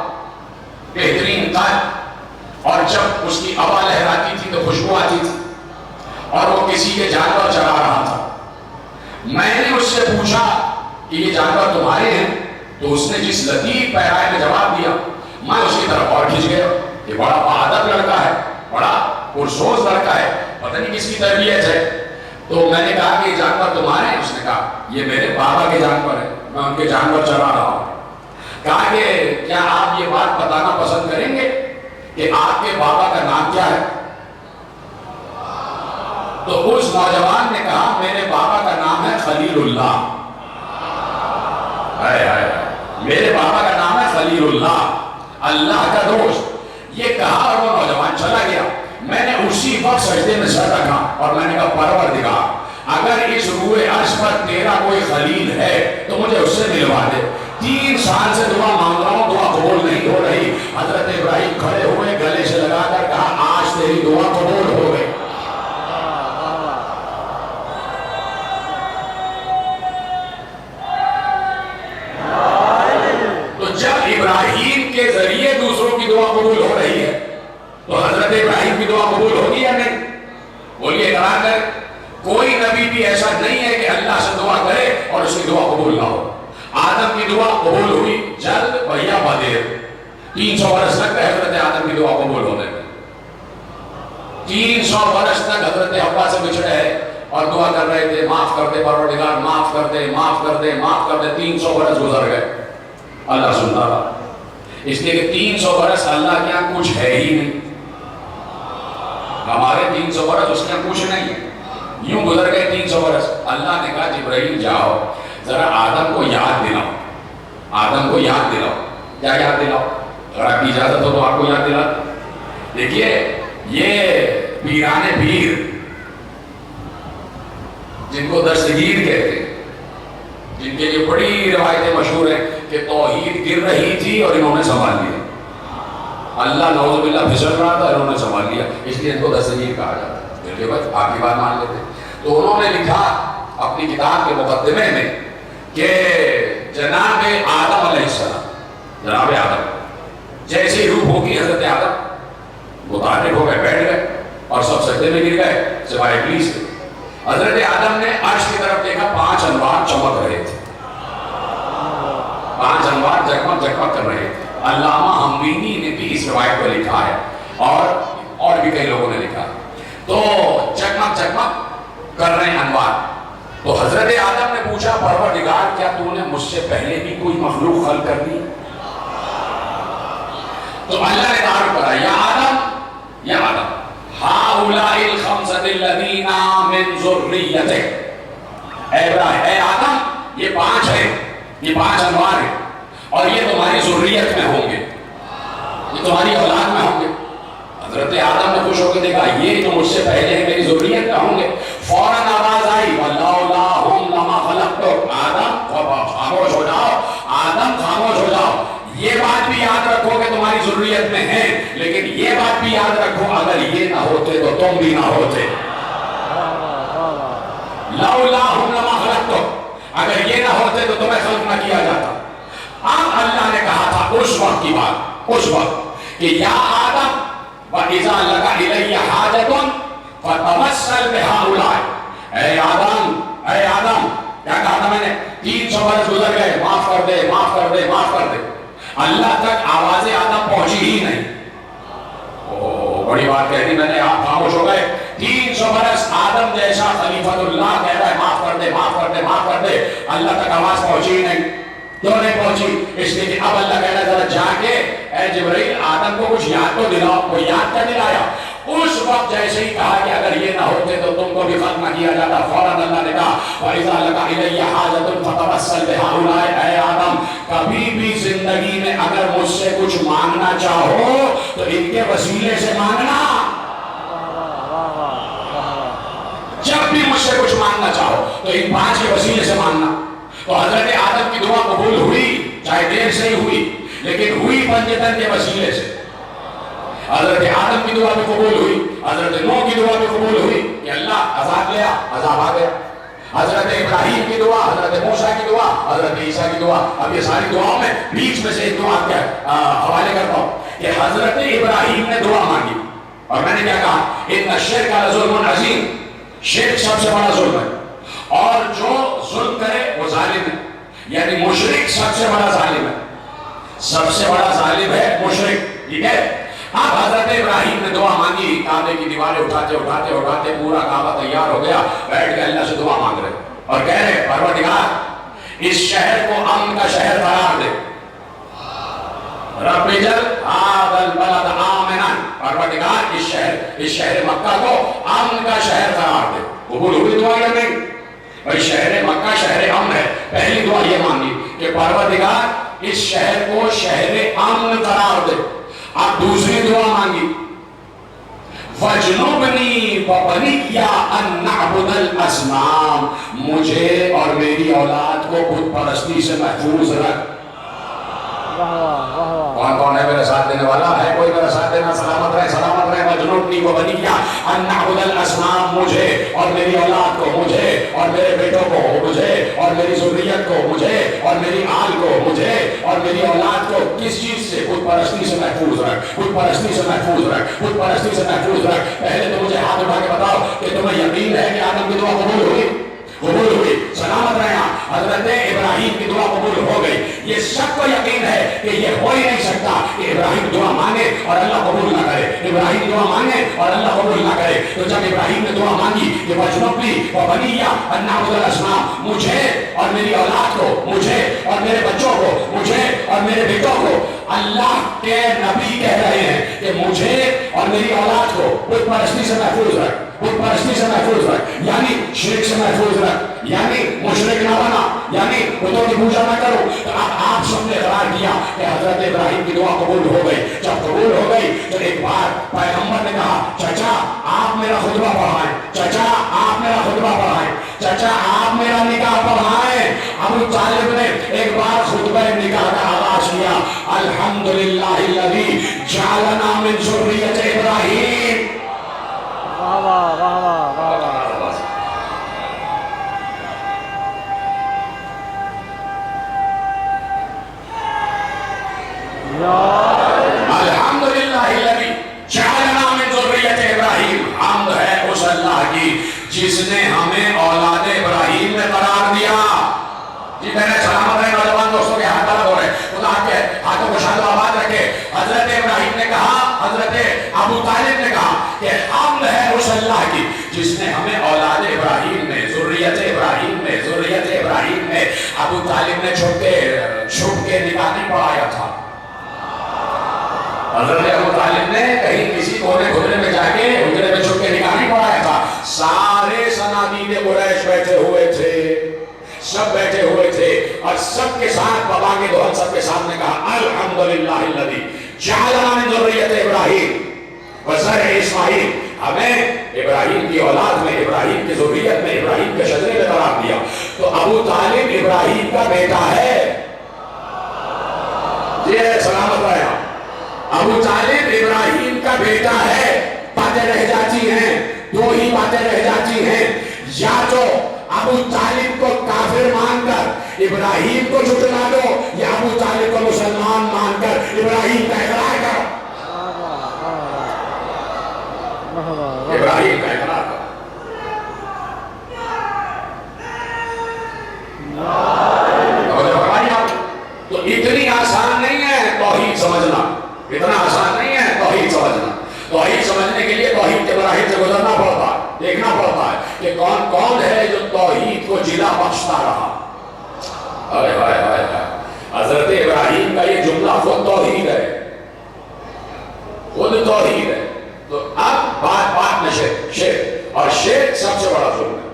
بہترین قد، اور جب اس کی ہوا لہراتی تھی تو خوشبو آتی تھی، اور وہ کسی کے جانور چرا رہا تھا. میں نے اس سے پوچھا کہ یہ جانور تمہارے ہیں؟ تو اس نے جس لطیف پیرائے میں جواب دیا میں اس کی طرف اور کھنچ گیا. یہ بڑا بہادر لڑکا ہے، بڑا پرسوز لڑکا ہے، پتہ نہیں کس کی تربیت ہے. تو میں نے کہا کہ یہ جانور تمہارے ہیں؟ اس نے کہا یہ میرے بابا کے جانور ہیں، میں ان کے جانور چرا رہا ہوں. کہا کہ کیا آپ یہ بات بتانا پسند کریں گے کہ آپ کے بابا کا نام کیا ہے؟ تو اس نوجوان نے کہا میرے بابا کا نام ہے خلیل اللہ. میرے بابا کا نام ہے خلیل اللہ، اللہ کا دوست. یہ کہا اور وہ نوجوان چلا گیا. میں نے اسی وقت سجدے میں سر رکھا اور میں نے کہا پروردگار اگر اس روئے عرش پر تیرا کوئی خلیل ہے تو مجھے اس سے ملوا دے. 3 سال سے دعا مانگ رہا ہوں، دعا قبول نہیں ہو رہی. حضرت ابراہیم کھڑے ہوئے، گلے سے لگا کر کہا آج تیری دعا قبول ہو گئی. تو جب ابراہیم کے ذریعے دوسروں کی دعا قبول ہو رہی ہے تو حضرت ابراہیم کی دعا قبول ہوگی یا نہیں؟ بولیے اقرار کر. کوئی نبی بھی ایسا نہیں ہے کہ اللہ سے دعا کرے اور اس کی دعا قبول نہ ہو. آدم کی دعا قبول ہوئی جلد بھیا بدیر، 300 برس لگ گئے حضرت آدم کی دعا قبول ہونے میں. 300 برس تک حضرت حوا سے بچھڑے ہیں اور دعا کر رہے تھے معاف کر دے پروردگار، معاف کر دے معاف کر دے معاف کر دے. 300 برس گزر گئے، اللہ سنتا رہا. اس لیے کہ 300 برس اللہ کے یہاں کچھ ہے ہی نہیں. ہمارے 300 برس اس نے کچھ نہیں ہے، یوں گزر گئے 300 برس. اللہ نے کہا جبرائیل جاؤ ذرا آدم کو یاد دلاؤ، آدم کو یاد دلاؤ. کیا یاد دلاؤ؟ اگر آپ کی اجازت ہو تو آپ کو یاد دلا. دیکھیے یہ پیرانے پیر جن کو دستگیر کہتے ہیں، جن کے یہ بڑی روایتیں مشہور ہیں کہ توحید گر رہی تھی اور انہوں نے سنبھال لیا، اللہ نعوذ باللہ پھسل رہا تھا، انہوں نے سنبھال لیا، اس لیے ان کو دستگیر کہا جاتا ہے. میرے بس آپ کی بات مان لیتے ہیں. تو انہوں نے لکھا اپنی کتاب کے مقدمے میں کہ جناب آدم علیہ السلام، جناب آدم جیسی روح ہوگی حضرت آدم متحرک ہو گئے، بیٹھ گئے اور سب سجدے میں گر گئے سوائے ابلیس کے. حضرت آدم نے عرش کی طرف دیکھا، 5 انوار چمک رہے تھے، 5 انوار جگمگ جگمگ کر رہے تھے. علامہ ہموینی نے بھی اس روایت کو لکھا ہے اور بھی کئی لوگوں نے لکھا. تو جگمگ جگمگ کر رہے ہیں انوار. تو حضرت آدم نے پوچھا پروردگار کیا تو نے مجھ سے پہلے بھی کوئی مخلوق خلق کر دی؟ تو اللہ نے تعارف کرا، یا آدم، یا آدم ہؤلاء الخمسة الذین من ذریتک، اے آدم یہ 5 ہیں، یہ 5 انوار ہیں اور یہ تمہاری ذریت میں ہوں گے، یہ تمہاری اولاد میں ہوں گے. حضرت آدم نے خوش ہو کے دیکھا یہ تو مجھ سے پہلے ہیں، میری ذریت میں ہوں گے. فوراً آواز آئی وَلَوْلَا هُمْ لَمَا خَلَقْتُكَ، آدم خاموش ہو جاؤ، آدم خاموش ہو جاؤ. یہ بات بھی یاد رکھو کہ تمہاری ذریت میں ہیں، لیکن یہ بات بھی یاد رکھو اگر یہ نہ ہوتے تو تم بھی نہ ہوتے. لَوْلَا هُمْ لَمَا خَلَقْتُكَ، اگر یہ نہ ہوتے تو تمہیں خلق نہ کیا جاتا. اب اللہ نے کہا تھا اس وقت کی بات، اس وقت کہ یا آدم وَإِذَا لَكَ إِلَيَّ حَاجَةٌ فَتَوَسَّلْ بِهَؤُلَاءِ، اے آدم کیا کہا تھا میں نے؟ 300 برس گزر گئے، معاف کر دے، معاف کر دے، معاف کر دے. اللہ تک آواز آدم پہنچی ہی نہیں. بڑی بات کہہ دی میں نے، آپ خاموش ہو گئے. 300 برس آدم جیسا خلیفۃ اللہ کہہ رہا ہے معاف کر دے، معاف کر دے، معاف کر دے. اللہ تک آواز پہنچی ہی نہیں. کیوں نہیں پہنچی؟ اس لیے کہ اب اللہ کہہ رہا ہے ذرا جا کے اے جبرائیل آدم کو کچھ یاد تو دلاؤ. کوئی یاد کیا دلایا؟ اس وقت جیسے ہی کہا کہ اگر یہ نہ ہوتے تو تم کو بھی خلق نہ کیا جاتا، فوراً اللہ نے کہا وَإِذَا لَكَ إِلَيَّ حَاجَةٌ فَتَوَسَّلْ بِهَؤُلَاءِ، اے آدم کبھی بھی زندگی میں اگر مجھ سے کچھ مانگنا چاہو تو ان کے وسیلے سے مانگنا. جب بھی مجھ سے کچھ مانگنا چاہو تو ان 5 کے وسیلے سے مانگنا. تو حضرت آدم کی دعا قبول ہوئی، چاہے دیر سے ہی ہوئی لیکن ہوئی پنجتن کے وسیلے سے. حضرت آدم کی دعا بھی قبول ہوئی، حضرت نوح کی دعا بھی قبول ہوئی کہ اللہ عذاب لیا، عذاب آ گیا. حضرت ابراہیم کی دعا، حضرت موسیٰ کی دعا، حضرت عیسیٰ کی دعا. اب یہ ساری دعاؤں میں بیچ میں سے ایک دعا کے حوالے کرتا ہوں کہ حضرت ابراہیم نے دعا مانگی اور میں نے کیا کہا؟ ان الشرک لظلم عظیم، شرک سب سے بڑا ظلم ہے اور جو ظلم کرے وہ ظالم ہے، یعنی مشرک سب سے بڑا ظالم ہے، سب سے بڑا ظالم ہے مشرک. ٹھیک ہے. اب حضرت ابراہیم نے دعا مانگی، کعبے کی دیواریں اٹھاتے اٹھاتے اٹھاتے پورا کعبہ تیار ہو گیا، بیٹھ کے اللہ سے دعا مانگ رہے اور کہہ رہے پروردگار اس شہر کو امن کا شہر قرار دے. رب اجعل ھذا البلد آمنا، پروردگار اس شہر مکہ کو امن کا شہر قرار دے. قبول ہوئی دعا یا نہیں؟ بھائی شہر مکہ شہر امن ہے. پہلی دعا یہ مانگی کہ پروردگار اس شہر کو شہر امن قرار دے. اب دوسری دعا مانگی وَجْنُبْنِي وَبَنِيَّ أَن نَعْبُدَ الْأَصْنَامَ، مجھے اور میری اولاد کو بت پرستی سے محفوظ رکھ. کون کون ہے میرے ساتھ دینے والا؟ ہے کوئی میرا ساتھ دینا؟ سلامت رہے، سلامت رہے. وَجْنُبْنِي وَبَنِيَّ أَن نَعْبُدَ الْأَصْنَامَ، مجھے اور میری اولاد کو، مجھے اور میرے بیٹوں کو، مجھے اور میری ذریت کو، مجھے اور میری آل کو، مجھے اور میری اولاد کو کس چیز سے؟ بت پرستی سے محفوظ رکھ، بت پرستی سے محفوظ رکھ، بت پرستی سے محفوظ رکھ. پہلے تو مجھے ہاتھ اٹھا کے بتاؤ کہ تمہیں یقین ہے کہ آدم کی دعا قبول ہوئی؟ قبول ہوئی. سلامت رہے. حضرت ابراہیم کی دعا قبول ہو گئی. یہ سب کو یقین ہے کہ یہ ہو ہی نہیں سکتا کہ ابراہیم دعا مانگے اور اللہ قبول نہ کرے. ابراہیم دعا مانگے اور اللہ قبول نہ کرے. تو جب ابراہیم نے دعا مانگی کہ وجنبنی وبنیہ ان نعبد الاصنام، مجھے اور میری اولاد کو، مجھے اور میرے بچوں کو، مجھے اور میرے بیٹوں کو، اللہ کے نبی کہہ رہے ہیں کہ مجھے اور میری اولاد کو بت پرستی سے محفوظ رکھ، بت پرستی سے محفوظ رکھ، یعنی شرک سے محفوظ رکھ، یعنی مشرک نہ بنا، یعنی بتوں کی پوجا نہ کرو. تو اب آپ سب نے اقرار کیا کہ حضرت ابراہیم کی دعا قبول ہو گئی. جب قبول ہو گئی تو ایک بار پیغمبر نے کہا چچا آپ میرا خطبہ پڑھائیں، چچا آپ میرا خطبہ پڑھائیں، چچا آپ میرا نکاح پڑھائیں. ابو طالب نے ایک بار خطبہ نکاح کا آغاز کیا، الحمدللہ الذی جعلنا من ذریۃ ابراہیم. واہ واہ واہ واہ واہ واہ. الحمدللہ الذی جعلنا من ذریۃ ابراہیم. حمد ہے اس اللہ کی جس نے ہمیں اولاد ابراہیم میں قرار دیا. جی میرے سلامت رہے نوجوان دوستوں کے ہاتھ طلب ہو رہے، خدا آپ کے ہاتھوں کو شاد و آباد رکھے. حضرت ابراہیم نے کہا، حضرت ابو طالب نے کہا کہ حمد ہے اس اللہ کی جس نے ہمیں اولاد ابراہیم میں، ذریت ابراہیم میں، ذریت ابراہیم میں. ابو طالب نے چھپ کے نکاح نہیں پڑھایا تھا. حضرت ابو طالب نے کہیں کسی کونے خدرے میں جا کے حجرے میں چھپ کے نکاح نہیں پڑھایا تھا. سارے صنادید قریش بیٹھے ہوئے تھے، سب بیٹھے ہوئے تھے اور سب کے ساتھ بابا کے دہن سب کے سامنے کہا الحمدللہ الذی جعلنا من ذریۃ ابراہیم وزرع اسماعیل. ہمیں ابراہیم کی اولاد میں، ابراہیم کی ذریت میں، ابراہیم کے شجرے میں قرار دیا. تو ابو طالب ابراہیم کا بیٹا ہے. یہ سلامت رہے. ابو طالب ابراہیم کا بیٹا ہے. باتیں رہ جاتی ہیں، دو ہی باتیں رہ جاتی ہیں، یا تو ابو طالب کو کافر مان کر ابراہیم کو جھٹلا دو، یا ابو طالب کو مسلمان مان کر ابراہیم کا اقرار کرو. ابراہیم کا اقرار کرو. تو اتنی آسان نہیں ہے توحید سمجھنا، اتنا آسان نہیں ہے توحید سمجھنا. توحید سمجھنے کے لیے توحید کے مراحل سے گزرنا پڑتا ہے، دیکھنا پڑتا ہے کہ کون کون ہے جو توحید کو جلا بخشتا رہا. ارے ہائے ہائے ہائے، حضرت ابراہیم کا یہ جملہ خود توحید ہے، خود توحید ہے. تو اب بات میں شرک، اور شرک سب سے بڑا ظلم ہے.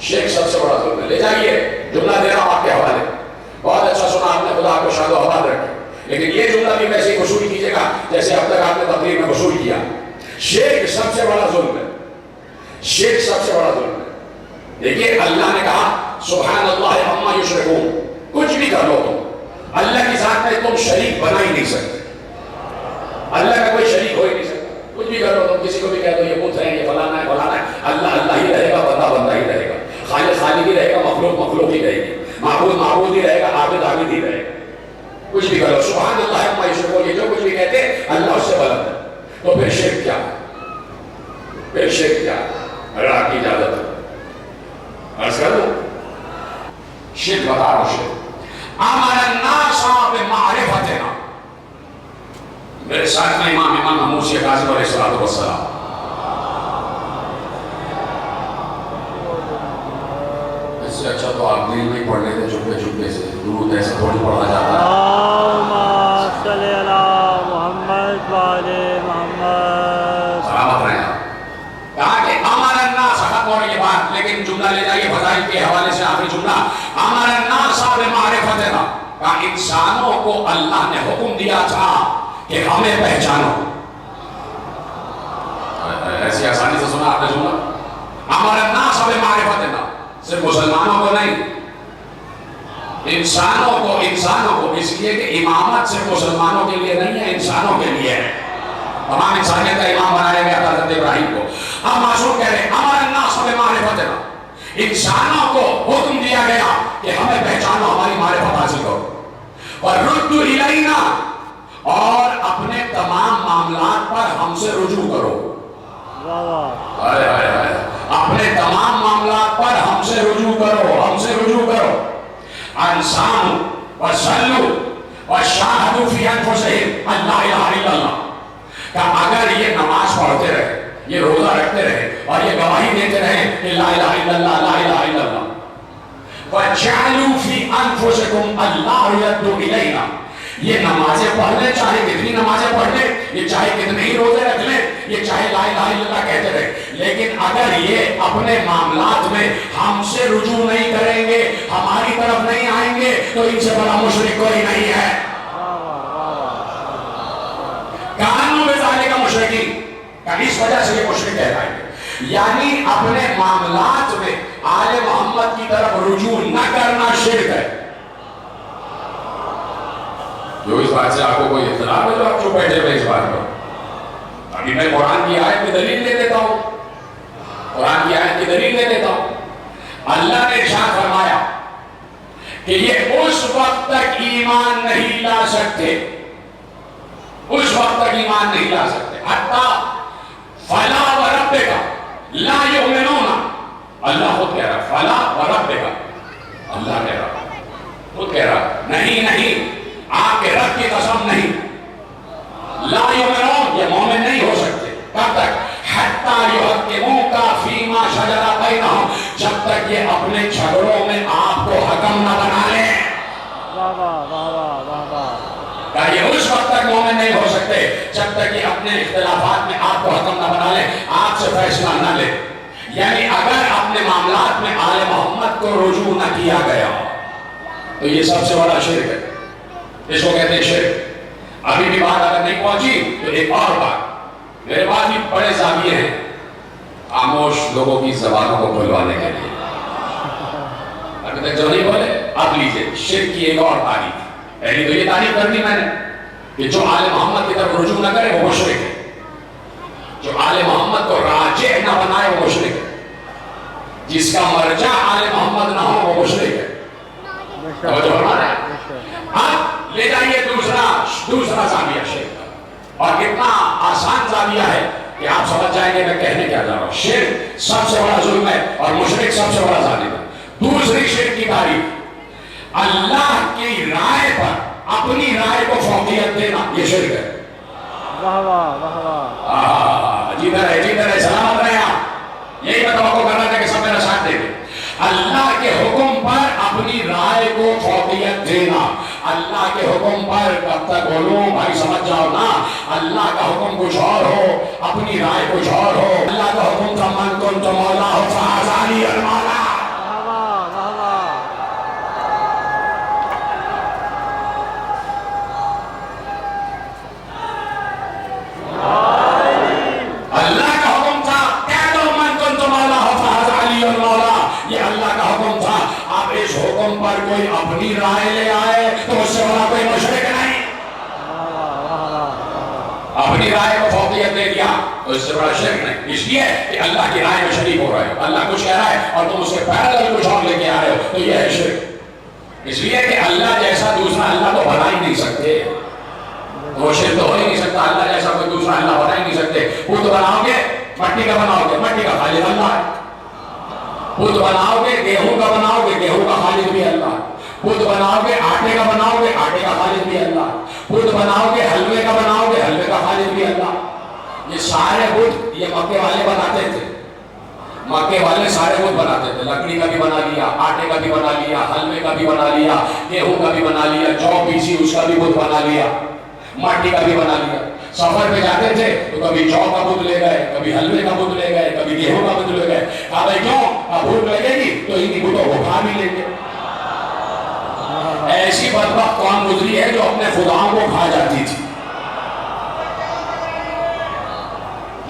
شرک سب سے بڑا ظلم ہے. لے جائیے جملہ دے رہا ہوں آپ کے حوالے. بہت اچھا سنا آپ نے، خدا آپ کو شاد و آباد رکھے. لیکن یہ جملہ بھی ویسے ہی وصول کیجیے گا جیسے اب تک آپ نے تقریر میں وصول کیا. شرک سب سے بڑا ظلم ہے، شرک سب سے بڑا ظلم ہے. دیکھیے اللہ نے کہا سبحان اللہ عما یشرکون. کچھ بھی کر لو تم، اللہ کی ذات میں تم شریک بنا ہی نہیں سکتے. اللہ کا کوئی شریک ہو ہی نہیں سکتا. کچھ بھی کر لو تم، کسی کو بھی کہہ دو یہ بت ہے، یہ فلانا ہے، فلانا ہے. اللہ اللہ ہی رہے گا، بندہ بندہ ہی رہے گا، خالق خالق ہی رہے گا، مخلوق مخلوق ہی رہے گی، معبود معبود ہی رہے گا، عابد عابد ہی رہے گا. کچھ بھی کرو سبحان اللہ عما یشرکون، یہ جو کچھ بھی کہتے ہیں اللہ اس سے بلند ہے. تو پھر شرک کیا ہے؟ پھر شرک کیا ہے؟ اگر آپ کی اجازت ہے عرض کر دوں. شرک بتا رہا ہوں. شرک امر الناس بمعرفتنا. میرے ساتھ میں امام موسی کاظم علیہ الصلوۃ والسلام. اس سے اچھا تو آپ دل میں پڑھ لیتے چپے چپے سے، درود ایسے تھوڑی پڑھا جاتا ہے. اللہم صلی علی محمد وعلی محمد. سلامت رہے آپ. کہا کہ امر الناس، ختم ہو رہی ہے بات، لیکن جملہ لے جائیے فضائل کے حوالے سے آخری جملہ. امر الناس بمعرفتنا، کہا انسانوں کو اللہ نے حکم دیا تھا کہ ہمیں پہچانو. ایسی آسانی سے سنا آپ نے جملہ. امر الناس بمعرفتنا، صرف مسلمانوں کو نہیں، انسانوں کو، اس لیے کہ امامت صرف مسلمانوں کے لیے نہیں ہے، انسانوں کے لیے ہے. تمام انسانیت کا امام بنایا گیا تھا حضرت ابراہیم کو. اب معصوم کہہ رہے امر الناس بمعرفتنا، انسانوں کو حکم دیا گیا کہ ہمیں پہچانو، ہماری معرفت حاصل کرو. وَرُدُّ إِلَيْنَا، اور اپنے تمام معاملات پر ہم سے رجوع کرو. اپنے تمام معاملات پر ہم سے رجوع کرو، ہم سے رجوع کرو. انسان وصلوا وشاہدوا فی انفسہم ان لا الہ الا اللہ، کہ اگر یہ نماز پڑھتے رہے, یہ روزہ رکھتے رہے, اور یہ گواہی دیتے رہے کہ لا الہ الا اللہ, لا الہ الا اللہ. وَجَعَلُوا فِي أَنفُسِكُمْ أَلَّا يَدُّوا إِلَيْنَا, یہ نمازیں پڑھ لیں, چاہے کتنی نمازیں پڑھ لیں, یہ چاہے کتنے ہی روزے رکھ لیں, یہ چاہے لا الہ الا اللہ کہتے رہے, لیکن اگر یہ اپنے معاملات میں ہم سے رجوع نہیں کریں گے, ہماری طرف نہیں آئیں گے, تو ان سے بڑا مشرک کوئی نہیں ہے. کانوں میں ذالک مشرکین, اس وجہ سے یہ مشرک کہلائیں گے. یعنی اپنے معاملات میں آل محمد کی طرف رجوع نہ کرنا شرک ہے. جو اس بات سے آپ کو کوئی اختلاف ہے جو آپ چپ بیٹھے ہوئے اس بات پر, ابھی میں قرآن کی آیت کی دلیل دے دیتا ہوں, قرآن کی آیت کی دلیل دے دیتا ہوں. اللہ نے ارشاد فرمایا کہ یہ اس وقت تک ایمان نہیں لا سکتے, اس وقت تک ایمان نہیں لا سکتے, حتیٰ فلا وربک لا یؤمنون. اللہ خود کہہ رہا فلا وربک, اللہ کہہ رہا, خود کہہ رہا نہیں نہیں, آپ کے رب کی قسم نہیں, لا یؤمنون, یہ مومن نہیں ہو سکتے. کب تک؟ حتیٰ یحکموک فیما شجر بینہم, جب تک یہ اپنے جھگڑوں میں آپ کو حکم نہ بنا لیں. کہ یہ اس وقت تک مومن نہیں ہو سکتے جب تک یہ اپنے اختلافات میں آپ کو حکم نہ بنا لیں, آپ سے فیصلہ نہ لیں. یعنی اگر اپنے معاملات میں آل محمد کو رجوع نہ کیا گیا تو یہ سب سے بڑا شرک ہے, اس کو کہتے ہیں شرک. ابھی بھی بات اگر نہیں پہنچی تو ایک اور بات, میرے پاس بھی بڑے زاویے ہیں خاموش لوگوں کی زبانوں کو کھلوانے کے لیے. ابھی تک جو نہیں بولے اب لیجئے, شرک کی ایک اور تعریف. پہلی تو یہ تعریف کر دی میں نے کہ جو آل محمد کی طرف رجوع نہ کرے وہ مشرک ہے, جو آل محمد کو راجع نہ بنائے وہ مشرک ہے, جس کا مرجع آل محمد نہ ہو وہ مشرک ہے. اب لے جائیے دوسرا زاویہ شرک کا, اور کتنا آسان زاویہ ہے کہ آپ سمجھ جائیں گے میں کہنے کیا جا رہا ہوں. شرک سب سے بڑا ظلم ہے اور مشرک سب سے بڑا ظالم ہے. دوسری شرک کی تعریف, اللہ کی رائے پر اپنی رائے کو فوقیت دینا, یہ شرک ہے. جدھر ہے سلامت رہے آپ, یہی میں توقع کر رہا تھا کہ سب میرا ساتھ دیں گے. اللہ کے حکم پر اپنی رائے کو فوقیت دینا, اللہ کے حکم پر کب تک بولوں بھائی سمجھ جاؤ نا, اللہ کا حکم کچھ اور ہو, اپنی رائے کچھ اور ہو. اللہ کا حکم تھا من کنت مولا ہو فہذا لی المولا. اللہ کا حکم تھا کہہ دو من کنت مولا ہو فہذا لی المولا, یہ اللہ کا حکم تھا. اب اس حکم پر کوئی اپنی رائے لے آئے تو اس سے بڑا کوئی مشرک نہیں. اپنی رائے کو فوقیت دے دیا تو اس سے بڑا شرک نہیں, اس لیے کہ اللہ کی رائے میں شریک ہو رہے ہو. اللہ کچھ کہہ رہا ہے اور تم اس کے پیرالل کچھ اور لے کے آ رہے ہو, تو یہ ہے شرک. اس لیے کہ اللہ جیسا دوسرا اللہ تو بنا ہی نہیں سکتے, وہ شرک تو ہو ہی نہیں سکتا. اللہ جیسا کوئی دوسرا اللہ بنا ہی نہیں سکتے. بت بناؤ گے مٹی کا بناؤ گے, مٹی کا خالق اللہ ہے. بت بناؤ گے گیہوں کا بناؤ گے, گیہوں کا خالق بھی اللہ ہے. بت بناؤ گے آٹے کا بناؤ گے, آٹے کا خالق بھی اللہ ہے. بت بناؤ گے حلوے کا بناؤ گے, حلوے کا خالق بھی اللہ. یہ سارے بت یہ مکے والے بناتے تھے, مکے والے سارے بت بناتے تھے. لکڑی کا بھی بنا لیا, آٹے کا بھی بنا لیا, حلوے کا بھی بنا لیا, گیہوں کا بھی بنا لیا, جو پیسی اس کا بھی بت بنا لیا, مٹی کا بھی بنا لیا. سفر پہ جاتے تھے تو کبھی جو کا بت لے گئے, کبھی حلوے کا بت لے گئے, کبھی گیہوں کا بت لے گئے. کہا بھائی کیوں؟ بھوک لگے گی تو انہی بتوں کو کھا بھی لیں گے. ایسی بدبخت قوم گزری ہے جو اپنے خداؤں کو کھا جاتی تھی,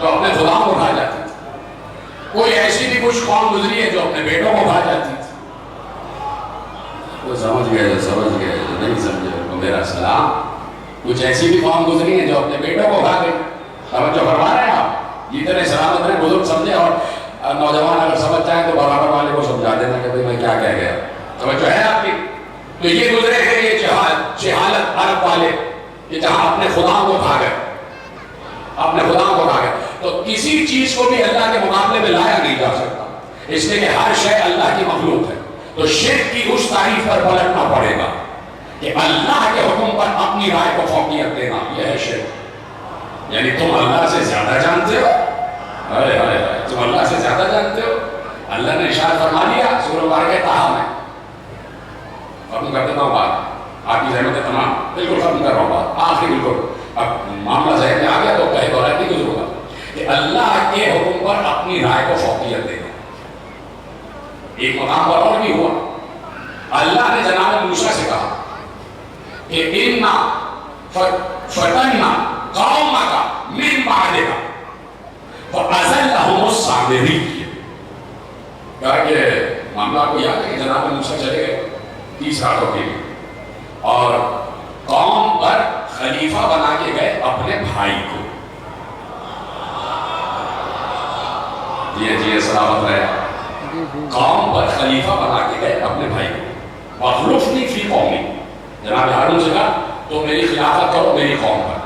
جو اپنے خداؤں کو کھا جاتی تھی. کوئی ایسی بھی کچھ قوم گزری ہے جو اپنے بیٹوں کو کھا جاتی تھی. وہ سمجھ گئے جو نہیں سمجھے تو میرا سلام. کچھ ایسی بھی قوم گزری ہے جو اپنے بیٹوں کو کھا گئے. توجہ فرما رہے ہیں آپ, جتنے سلامت رہے بزرگ سمجھے, اور نوجوان اگر سمجھ جائیں تو برابر والے کو سمجھا دینا کہ میں کیا کہہ گیا. توجہ ہے آپ کی. تو یہ گزرے ہیں یہ جہالت عرب والے, کہ جہاں اپنے خداؤں کو کھا گئے, اپنے خداؤں کو کھا گئے. تو کسی چیز کو بھی اللہ کے مقابلے میں لایا نہیں جا سکتا, اس لیے کہ ہر شے اللہ کی مخلوق ہے. تو شرک کی اس تعریف پر پلٹنا پڑے گا کہ اللہ کے حکم پر اپنی رائے کو فوقیت دینا, یہ ہے شرک. یعنی تم اللہ سے زیادہ جانتے ہو بالکل ختم کر رہا ہوں بات آخری بالکل. اب معاملہ ذہن میں آ گیا تو کہے تو نہیں گزروں گا کہ اللہ کے حکم پر اپنی رائے کو فوقیت دینا. ایک مقام پر اور بھی ہوا. اللہ نے جناب موسیٰ سے کہا کہ اِنَّا فَتَنَّا قَوْمَكَ مِن بَعْدِكَ فَأَزَلَّهُمُ السَّامِرِيُّ. کہا کہ معاملہ کو یاد ہے کہ جناب موسیٰ چلے گئے 30 راتوں کے لیے اور قوم پر خلیفہ بنا کے گئے اپنے بھائی کو. جی سلامت رہے. قوم پر خلیفہ بنا کے گئے اپنے بھائی کو. وَخْلُفْنِي فِي قَوْمِي. جناب ہارون سے کہا تو میری خلافت کرو میری قوم پر.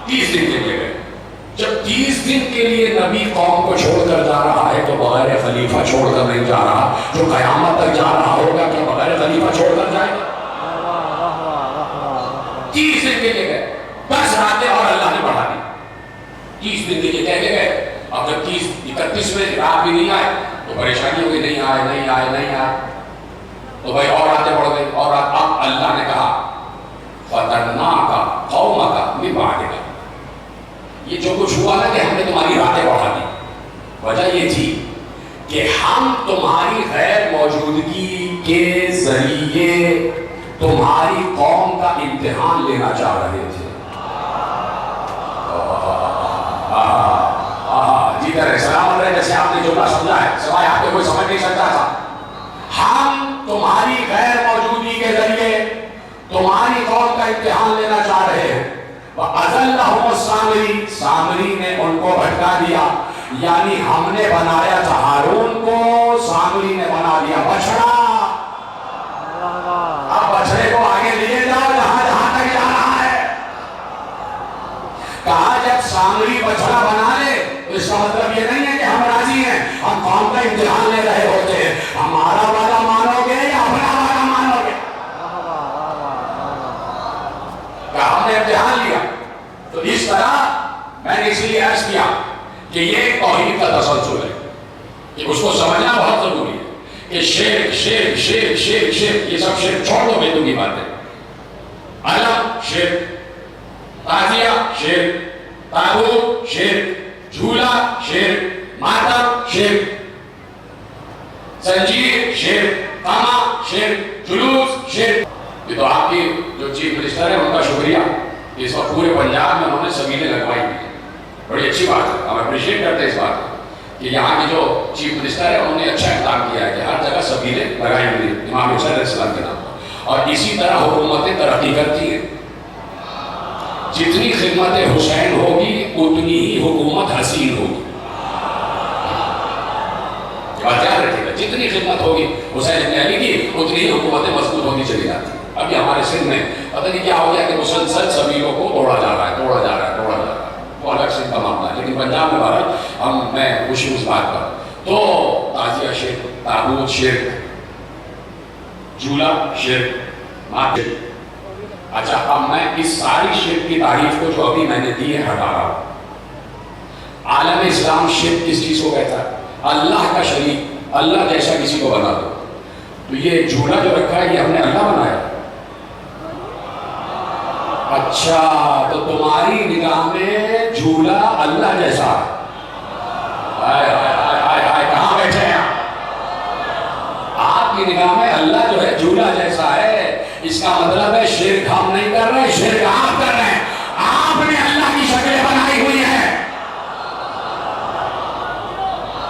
30 دن کے لیے گئے. جب 30 دن کے لیے نبی قوم کو چھوڑ کر جا رہا ہے تو بغیر خلیفہ چھوڑ کر نہیں جا رہا. جو قیامت تک جا رہا ہوگا کیا بغیر خلیفہ چھوڑ کر جائے گا؟ 30 دن کے لیے گئے. 10 راتیں اور اللہ نے بڑھا دی. 30 دن کے لیے کہہ کے گئے. اب جب 31 میں رات بھی نہیں آئے تو پریشانی ہو گئی. نہیں آئے تو بھائی اور راتیں بڑھ گئی اور اب اللہ نے کہا فَتَنَّاكَ قَوْمَكَ مِن بَعْدِكَ. یہ جو کچھ ہوا نا کہ ہم نے تمہاری راتیں بڑھا دی. وجہ یہ تھی کہ ہم تمہاری غیر موجودگی کے ذریعے تمہاری قوم کا امتحان لینا چاہ رہے تھے. جی طرح سلامت رہے جیسے آپ نے جملہ سمجھا ہے سوائے آپ کے کوئی سمجھ نہیں سکتا تھا. ہم تمہاری غیر موجودگی کے ذریعے تمہاری قوم کا امتحان لینا چاہ رہے ہیں. وَأَزَلَّهُمُ السَّامِرِي. سامری نے ان کو بھٹکا دیا. یعنی ہم نے بنایا تھا ہارون کو, سامری نے بنا دیا بچڑا. اب بچڑے کو آگے لیے جاؤ جہاں تک جا رہا ہے. کہا جب سامری بچڑا بنا لے تو اس کا مطلب یہ نہیں ہے کہ ہم راضی ہیں. ہم قوم کا امتحان لے رہے ہوتے ہیں. ہمارا والا مانو گے یا اپنا والا مانو گے؟ کہا ہم نے امتحان لیا. تو اس طرح میں نے اس لیے عرض کیا کہ یہ ایک توحید کا تسلسل ہے کہ اس کو سمجھنا بہت ضروری ہے کہ شرک شرک شرک شرک شرک یہ سب شرک چھوڑ دو بیتوں کی باتیں. علم شرک, تعزیہ شرک, تابوت شرک, جھولا شرک, ماتم شرک, زنجیر شرک, تاما شرک, جلوس شرک. یہ تو آپ کی جو چیف منسٹر ہے ان کا شکریہ. اس وقت پورے پنجاب میں انہوں نے سبیلیں لگوائی ہوئی ہیں. بڑی اچھی بات ہے. ہم اپریشیٹ کرتے ہیں اس بات کو کہ یہاں کی جو چیف منسٹر ہے انہوں نے اچھا اقدام کیا ہے کہ ہر جگہ سبیلیں لگائی ہوئی ہیں امام حسین علیہ السلام کے نام پر. اور اسی طرح حکومتیں ترقی کرتی ہیں. جتنی خدمت حسین ہوگی اتنی ہی حکومت حسین ہوگی. بات یاد رکھیے گا. جتنی خدمت ہوگی حسین ابن علی کی اتنی ہی حکومتیں مضبوط ہوتی چلی جاتی ہیں. ابھی ہمارے سندھ میں پتہ نہیں کیا ہو گیا کہ مسلسل سبیلوں کو توڑا جا رہا ہے. وہ الگ سندھ کا معاملہ ہے. لیکن پنجاب میں بہرحال میں خوشی اس بات پر. تو تعزیہ شرک, تابوت شرک, جھولا شرک, ماتم. اچھا اب میں اس ساری شرک کی تعریف کو جو ابھی میں نے دی ہے ہٹا رہا ہوں. عالم اسلام شرک کس چیز کو کہتا ہے؟ اللہ کا شریک, اللہ جیسا کسی کو بنا دو. تو یہ جھولا جو رکھا ہے یہ ہم نے اللہ بنایا. اچھا تو تمہاری نگاہ میں جھولا اللہ جیسا ہے. کہاں بیٹھے ہیں آپ کی نگاہ میں اللہ جو ہے جھولا جیسا ہے. اس کا مطلب ہے شرک ہم نہیں کر رہے, شرک آپ کر رہے ہیں. آپ نے اللہ کی شکلیں بنائی ہوئی ہیں.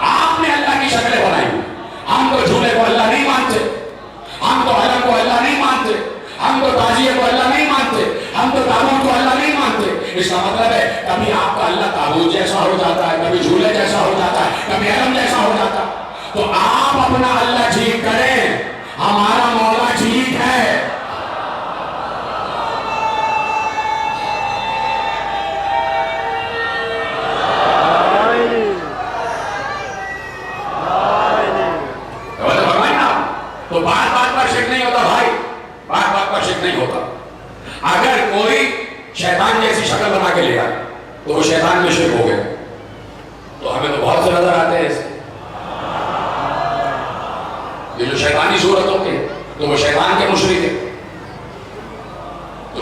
آپ نے اللہ کی شکلیں بنائی ہوئی. ہم تو جھولے کو اللہ نہیں مانتے, ہم تو علم کو اللہ نہیں مانتے, ہم تو تعزیے کو اللہ نہیں مانتے, ہم تو تابوت کو اللہ نہیں مانتے. اس کا مطلب ہے کبھی آپ کا اللہ تابوت جیسا ہو جاتا ہے, کبھی جھولے جیسا ہو جاتا ہے, کبھی علم جیسا ہو جاتا ہے. تو آپ اپنا اللہ ٹھیک کریں, ہمارا مولا ٹھیک ہے. تو بات بات پر شک نہیں ہوتا بھائی, بات بات پر شک نہیں ہوتا. اگر کوئی شیطان جیسی شکل بنا کے لے آئے تو وہ شیطان میں شرک ہو گیا. تو ہمیں تو بہت سے نظر آتے ہیں یہ جو شیطانی صورت ہوتے ہیں تو وہ شیطان کے مشرک ہیں. تو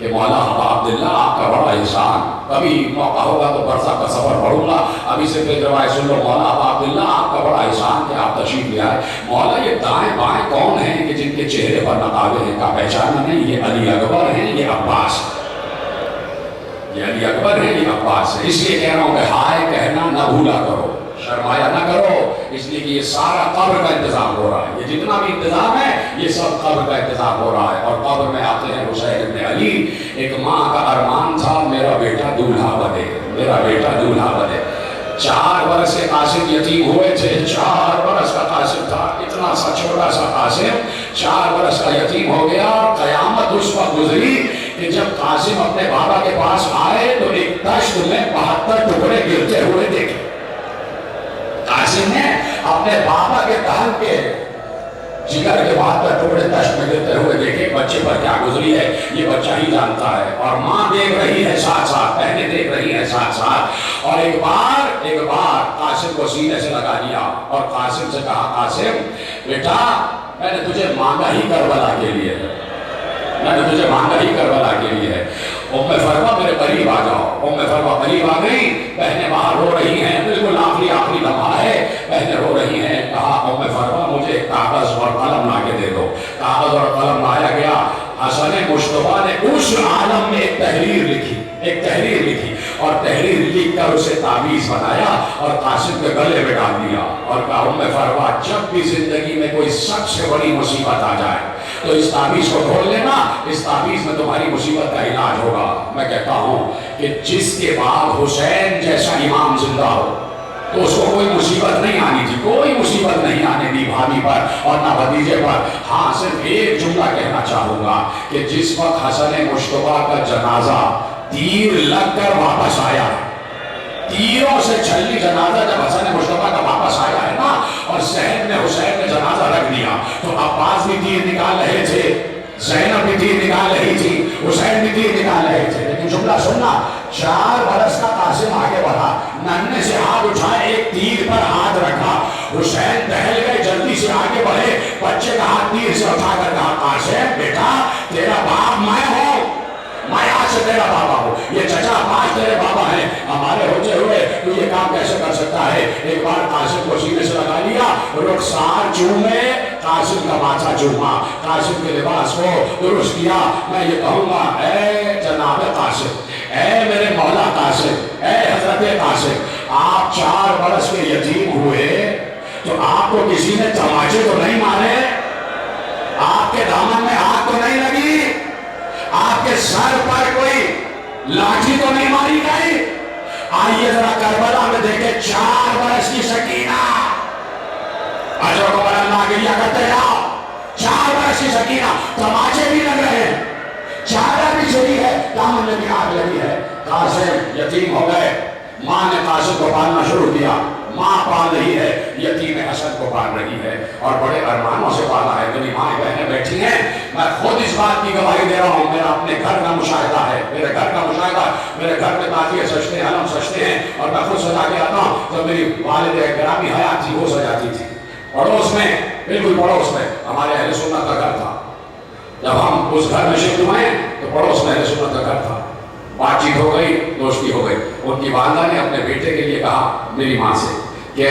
کہ مولا ابا عبداللہ آپ کا بڑا احسان، کبھی موقع ہوگا تو برزخ کا سفر پڑھوں گا، ابھی سے پھر روایت سن لو، مولا ابا عبداللہ آپ کا بڑا احسان کہ آپ تشریف لے آئے۔ مولا یہ دائیں بائیں کون ہیں کہ جن کے چہرے پر نقابیں ہیں؟ کا پہچانا نہیں، یہ علی اکبر ہیں، یہ عباس، یہ علی اکبر ہیں، یہ عباس ہے۔ اس لیے کہہ رہا ہوں کہ ہائے کہنا نہ بھولا کرو، شرمایا نہ کرو، اس لیے کہ یہ سارا قبر کا انتظام ہو رہا ہے، یہ جتنا بھی انتظام ہے یہ سب قبر کا انتظام ہو رہا ہے۔ اور قبر میں آتے ہیں حسین ابن علی، ایک ماں کا ارمان تھا میرا بیٹا دولہا بنے، میرا بیٹا دولہا بنے۔ 4 برس کے قاسم یتیم ہوئے تھے، 4 برس کا قاسم تھا، اتنا سا چھوٹا سا قاسم 4 برس کا یتیم ہو گیا۔ اور قیامت اس وقت گزری کہ جب قاسم اپنے بابا کے پاس آئے تو ایک دشت میں 72 ٹکڑے گرتے ہوئے دیکھے۔ قاسم نے اپنے بابا کے دہن کے جگر کے 72 ٹکڑے دشت میں گرتے ہوئے دیکھے۔ بچے پر کیا گزری ہے یہ بچہ ہی جانتا ہے، اور ماں دیکھ رہی ہے ساتھ ساتھ، بہنیں دیکھ رہی ہیں ساتھ ساتھ۔ اور ایک بار قاسم کو سینے سے لگا لیا اور قاسم سے کہا، قاسم بیٹا میں نے تجھے مانگا ہی کربلا کے لیے ہے، میں نے تجھے مانگا ہی کربلا کے لیے ہے۔ ام فروا میرے قریب آ جاؤ۔ ام فروا قریب آ گئی، بہنیں باہر رو رہی ہیں، بالکل آخری لمحہ ہے، بہنیں رو رہی ہیں۔ کہا ام فروا مجھے کاغذ اور قلم لا کے دے دو۔ کاغذ اور قلم لایا گیا۔ حسن مصطفیٰ نے اس عالم میں ایک تحریر لکھی اور تحریر لکھ کر اسے تعویذ بنایا اور قاسم کے گلے میں ڈال دیا اور کہا ام فروا جب بھی زندگی میں کوئی سب سے بڑی مصیبت آ جائے تو اس تعویذ کو کھول لینا، اس تعویذ میں تمہاری مصیبت کا علاج ہوگا۔ میں کہتا ہوں کہ جس کے بعد حسین جیسا امام زندہ ہو تو اس کو کوئی مصیبت نہیں آنی تھی، کوئی مصیبت نہیں آنے دی بھابھی پر اور نہ بھتیجے پر۔ ہاں صرف ایک جملہ کہنا چاہوں گا کہ جس وقت حسن مصطفیٰ کا جنازہ تیر لگ کر واپس آیا، تیروں سے چھلی جنازہ جب حسن مصطفیٰ کا واپس آیا ہے نا، اور صحن میں حسین نے جنازہ رکھ دیا تو عباس بھی تیر نکال رہے تھے، زینب بھی تیر نکال رہی تھی، حسین بھی تیر نکال رہے تھے، لیکن جملہ سننا، 4 برس کا قاسم آگے بڑھا، ننھے سے ہاتھ اٹھائے، ایک تیر پر ہاتھ رکھا، حسین دہل گئے، جلدی سے آگے بڑھے، بچے کا ہاتھ تیر سے اٹھا کر کہا قاسم بیٹا تیرا باپ میں ہوں، میں آج سے تیرا بابا ہوں، یہ چچا عباس تیرے بابا ہیں، ہمارے ہوتے ہوئے تو یہ کام کیسے کر سکتا ہے؟ ایک بار قاسم کو سینے سے لگا لیا، رخسار چومے، قاسم کا ماتھا چوما، قاسم کے لباس کو درست کیا۔ میں یہ کہوں گا اے جناب قاسم، اے میرے مولا قاسم، اے حضرت قاسم، آپ 4 برس کے یتیم ہوئے تو آپ کو کسی نے تماچے تو نہیں مارے؟ آپ کے دامن میں آگ تو نہیں لگی؟ آپ کے سر پر کوئی لاٹھی تو نہیں ماری گئی؟ آئیے ذرا کربلا میں دیکھیں 4 برس کی سکینہ، اجر کو اللہ گریا کرتے رہا، 4 برس کی سکینہ، تماچے بھی لگ رہے ہیں، چادر بھی چلی ہے، دامن میں بھی آگ لگی ہے۔ قاسم یتیم ہو گئے، ماں نے قاسم کو پالنا شروع کیا، ماں پال رہی ہے، یتیم حسن کو پال رہی ہے اور بڑے ارمانوں سے پالا ہے۔ میری ماں بہنیں بیٹھی ہیں، میں خود اس بات کی گواہی دے رہا ہوں، میرا اپنے گھر کا مشاہدہ ہے، میرے گھر کا مشاہدہ، میرے گھر میں تاجیے سجتے ہیں، علم سجتے ہیں اور میں خود سجا کے آتا ہوں۔ جب میری والد گرامی حیات تھی وہ سجاتی تھی، پڑوس میں، بالکل پڑوس میں ہمارے اہل سنت کا گھر تھا۔ جب ہم اس گھر میں شفٹ ہوئے تو پڑوس میں اہل سنت کا گھر تھا، بات چیت ہو گئی، دوستی ہو گئی۔ ان کی والدہ نے اپنے بیٹے کے لیے کہا میری ماں سے کہ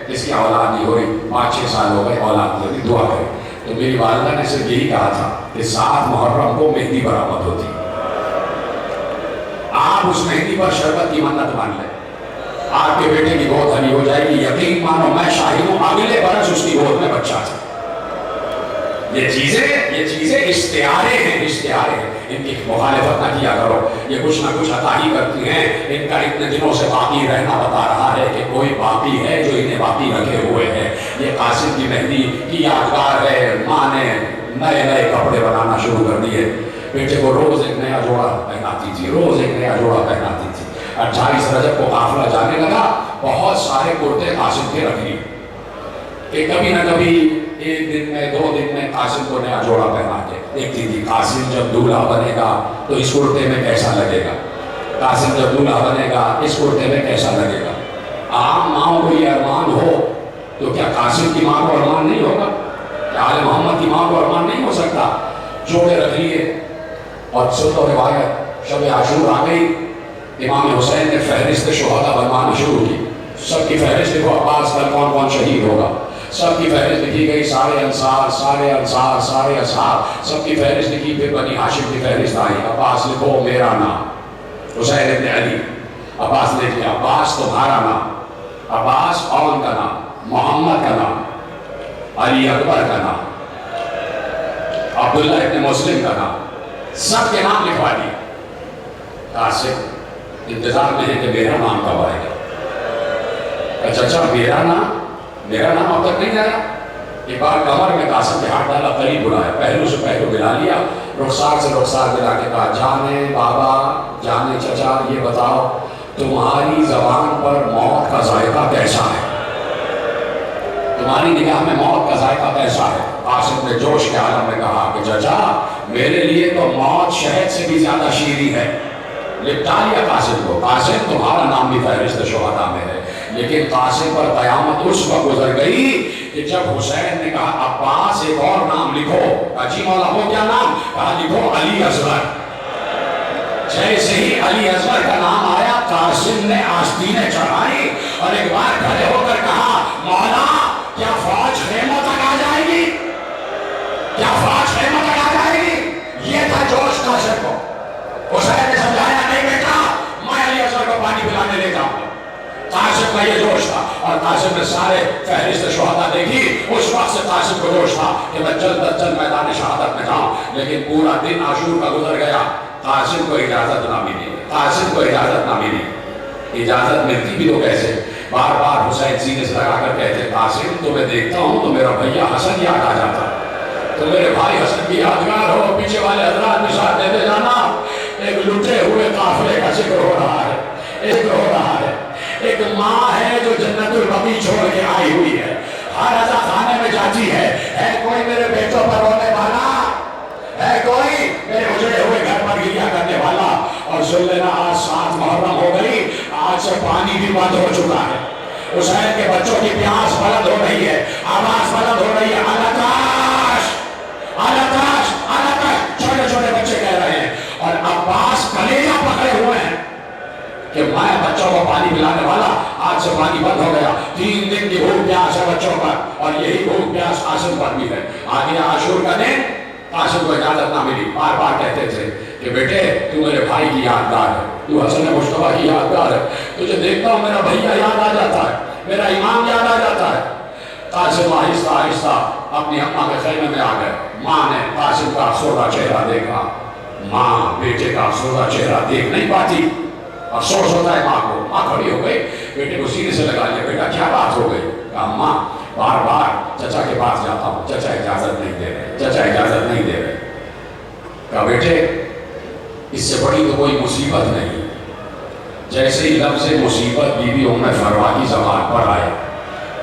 اس کی اولاد نہیں ہو رہی، 5-6 سال ہو گئے، اولاد نہیں ہوتی، دعا کرے۔ تو میری والدہ نے صرف یہی کہا تھا کہ 7 محرم کو مہندی برآمد ہوتی، آپ اس مہندی پر شربت کی منت مان لیں، آپ کے بیٹے کی گود ہری ہو جائے گی، یقین مانو میں شاہد ہوں، اگلے برس اس کی گود میں بچہ تھا۔ یہ چیزیں اشتہارے ہیں، ان کی مخالفت نہ کیا کرو، یہ کچھ نہ کچھ عطا ہی کرتی ہیں۔ ان کا اتنے دنوں سے باقی رہنا بتا رہا ہے کہ کوئی باقی ہے جو انہیں باقی رکھے ہوئے ہیں۔ یہ قاسم کی مہندی کی یادگار ہے، ماں نے نئے کپڑے بنانا شروع کر دیے، بیٹے کو روز ایک نیا جوڑا پہناتی تھی، 28 رجب کو قافلہ جانے لگا، بہت سارے کرتے قاسم کے رکھ لیے کہ کبھی نہ کبھی 1 دن میں 2 دن میں قاسم کو نیا جوڑا پہنا کے دیکھتی تھی، قاسم جب دولہا بنے گا تو اس کرتے میں کیسا لگے گا، قاسم جب دولہا بنے گا اس کرتے میں کیسا لگے گا۔ عام ماں کو یہ ارمان ہو تو کیا قاسم کی ماں کو ارمان نہیں ہوگا؟ کیا آل محمد کی ماں کو ارمان نہیں ہو سکتا؟ جوڑے رکھ لیے، اور سن لو روایت، شب عاشور آ گئی، امام حسین نے فہرست شہداء بنوانا شروع کی. سب کی فہرست لکھو، عباس کا کون کون شہید ہوگا. سب کی فہرست لکھی گئی، سارے انصار سارے انصار سارے اصحاب، سب کی فہرست لکھی. پھر بنی ہاشم کی فہرست آئی، عباس لکھو میرا نام، حسین ابن علی. عباس نے لکھا عباس تمہارا نام، عباس اون کا نام، محمد کا نام، علی اکبر کا نام، عبداللہ ابن مسلم کا نام، سب کے نام لکھوا دیے. قاسم انتظار میں ہے کہ میرا نام کب آئے گا. چچا میرا نام اب تک نہیں آیا. ایک بار کمر میں قاسم کے ہاتھ ڈالا، قریب بلایا، پہلو سے پہلو ملا لیا، رخسار سے رخسار ملا کے کہا جانے بابا جانے چچا یہ بتاؤ تمہاری زبان پر موت کا ذائقہ کیسا ہے، تمہاری نگاہ میں موت کا ذائقہ کیسا ہے. قاسم نے جوش کے عالم میں کہا کہ چچا میرے لیے تو موت شہد سے بھی زیادہ شیریں ہے. لپٹا لیا قاسم کو. قاسم تمہارا نام بھی فہرست شہداء میں ہے، لیکن قاسم پر قیامت اس وقت گزر گئی کہ جب حسین نے کہا عباس ایک اور نام لکھو. اجی مولا ہو کیا نام؟ کہا لکھو علی اصغر. جیسے ہی علی اصغر کا نام آیا قاسم نے آستینیں چڑھائی اور ایک بار کھڑے ہو کر کہا مولا کیا فوج خیموں تک آ جائے گی، کیا فوج خیموں تک آ جائے گی. یہ تھا جوش قاسم کو. حسین نے سمجھایا نہیں بیٹا میں علی اصغر کو پانی پلانے لے جاؤں. قاسم کا یہ جوش تھا اور قاسم نے سارے فہرست شہداء دیکھی. اس وقت سے قاسم کو جوش تھا کہ میں جلد از جلد میدان شہادت میں جاؤں. لیکن پورا دن عاشور کا گزر گیا، قاسم کو اجازت نہ ملی. قاسم کو اجازت نہ ملی. اجازت ملتی بھی تو کیسے؟ بار بار حسین سینے سے لگا کر کہتے قاسم تمہیں دیکھتا ہوں تو میرا بھیا حسن یاد آ جاتا ہے، تو میرے بھائی حسن کی یادگار ہو. پیچھے والے حضرات بھی ساتھ دیتے جانا. ایک لٹے ہوئے قافلے کا ذکر ہو رہا ہے، ذکر ہو رہا ہے. ایک ماں ہے جو جنت البقیع چھوڑ کے آئی ہوئی ہے، ہر رضا خانے میں جاتی ہے. کوئی میرے بیٹوں پر رونے والا ہے، کوئی میرے اجڑے ہوئے گھر پر گریا کرنے والا. اور سن لینا آج 7 محرم ہو گئی، آج سے پانی بھی بند ہو چکا ہے. حسین کے بچوں کی پیاس بلند ہو رہی ہے، آواز بلند ہو رہی ہے الاتاش الاتاش الاتاش. چھوٹے چھوٹے بچے کہہ رہے ہیں اور عباس کلیجہ پکڑے ہوئے ہیں کہ میں بچوں کو پانی پلانے والا. آج سے پانی بند ہو گیا. 3 دن کی بھوک پیاس ہے بچوں پر اور یہی بھوک پیاس قاسم پر بھی ہے. آگے عاشور کا دن قاسم کو اجازت نہ ملی. بار بار کہتے تھے کہ بیٹے تو میرے بھائی کی یادگار ہے، تو حسن مصطفیٰ کی یادگار ہے، تجھے دیکھتا ہوں میرا بھیا یاد آ جاتا ہے، میرا امام یاد آ جاتا ہے. قاسم آہستہ آہستہ اپنی اماں کے خیمے میں آ گئے. ماں نے قاسم کا افسردہ چہرہ دیکھا. ماں بیٹے کا افسردہ چہرہ دیکھ نہیں پاتی، افسوس ہوتا ہے ماں کو. ماں کھڑی ہو گئی، بیٹے کو سینے سے لگا لیا. بیٹا کیا بات ہو گئی؟ کہا ماں بار بار چچا کے پاس جاتا ہوں، چچا اجازت نہیں دے رہے، چچا اجازت نہیں دے رہے. کہا بیٹے اس سے بڑی تو کوئی مصیبت نہیں. جیسے ہی لفظ مصیبت بی بی ام فروا کی زبان پر آئے،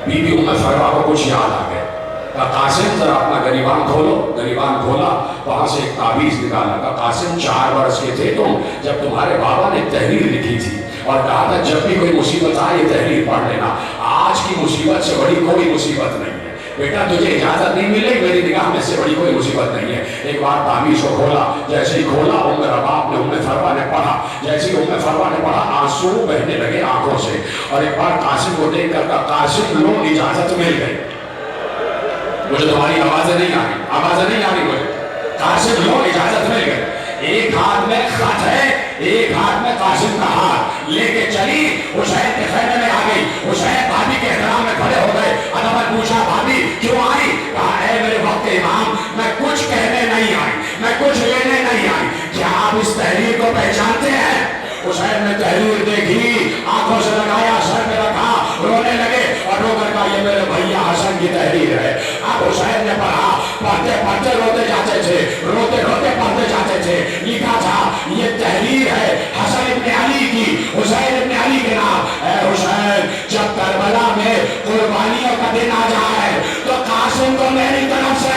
بی بی ام فروا کو کچھ یاد آ گیا. کہا قاسم ذرا اپنا گریبان کھولو. گریبان کھولا، وہاں سے ایک تعویذ نکالا. کہا قاسم 4 برس کے تھے تم جب تمہارے بابا نے تحریر لکھی تھی اور کہا تھا جب بھی کوئی مصیبت آئے یہ تحریر پڑھ لینا. آج کی مصیبت سے بڑی کوئی مصیبت نہیں ہے. بیٹا تجھے اجازت نہیں ملے، میری نگاہ میں سے بڑی کوئی مصیبت نہیں ہے. ایک بار تعویذ کو کھولا. جیسے ہی کھولا ام رباب نے ام فروا نے پڑھا. جیسے ہی ام فروا نے پڑھا آنسو بہنے لگے آنکھوں سے. اور ایک بار قاسم کو دیکھ کر کہا قاسم لو اجازت مل گئی. مجھے تمہاری آوازیں نہیں آ رہی، آوازیں نہیں آ رہی مجھے. قاسم لو اجازت مل گئی. ایک ہاتھ میں خط ہے، ایک ہاتھ میں قاسم کا ہاتھ لے کے چلی. حسین کے خیمے میں آ گئی. حسین بھابھی کے احترام میں کھڑے ہو گئے. ادب پوچھا بھابھی کیوں آئی؟ کہا اے میرے وقت کے امام میں کچھ کہنے نہیں آئی، میں کچھ لینے نہیں آئی. کیا آپ اس تحریر کو پہچانتے ہیں؟ حسین نے تحریر دیکھی، آنکھوں سے لگایا، سر پہ رکھا، رونے لگے اور رو کر کہا یہ میرے بھیا حسن کی تحریر ہے. اب حسین نے پڑھا، پڑھتے پڑھتے روتے جاتے تھے، روتے روتے پڑھتے جاتے تھے. لکھا تھا یہ تحریر ہے حسن ابن علی کی، حسین ابن علی کے نام. اے حسین جب کربلا میں قربانیوں کا دن آ جائے تو قاسم کو میری طرف سے،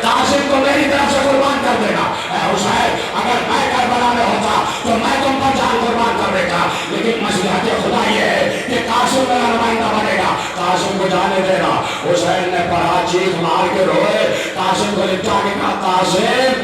قاسم کو میری طرف سے قربان کر دینا. اے حسین اگر میں کربلا میں ہوتا تو میں تم پر جان قربان کر دیتا، لیکن مصلحت خدا یہ ہے کہ قاسم میرا نمائندہ بنے گا، قاسم کو جانے دینا. حسین نے پڑھا، چیخ مار کے روئے. قاسم کو لپٹا کے کہا قاسم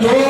2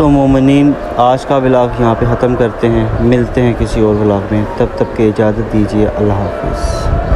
تو مومنین آج کا ولاگ یہاں پہ ختم کرتے ہیں، ملتے ہیں کسی اور ولاگ میں، تب تک کے اجازت دیجیے، اللہ حافظ۔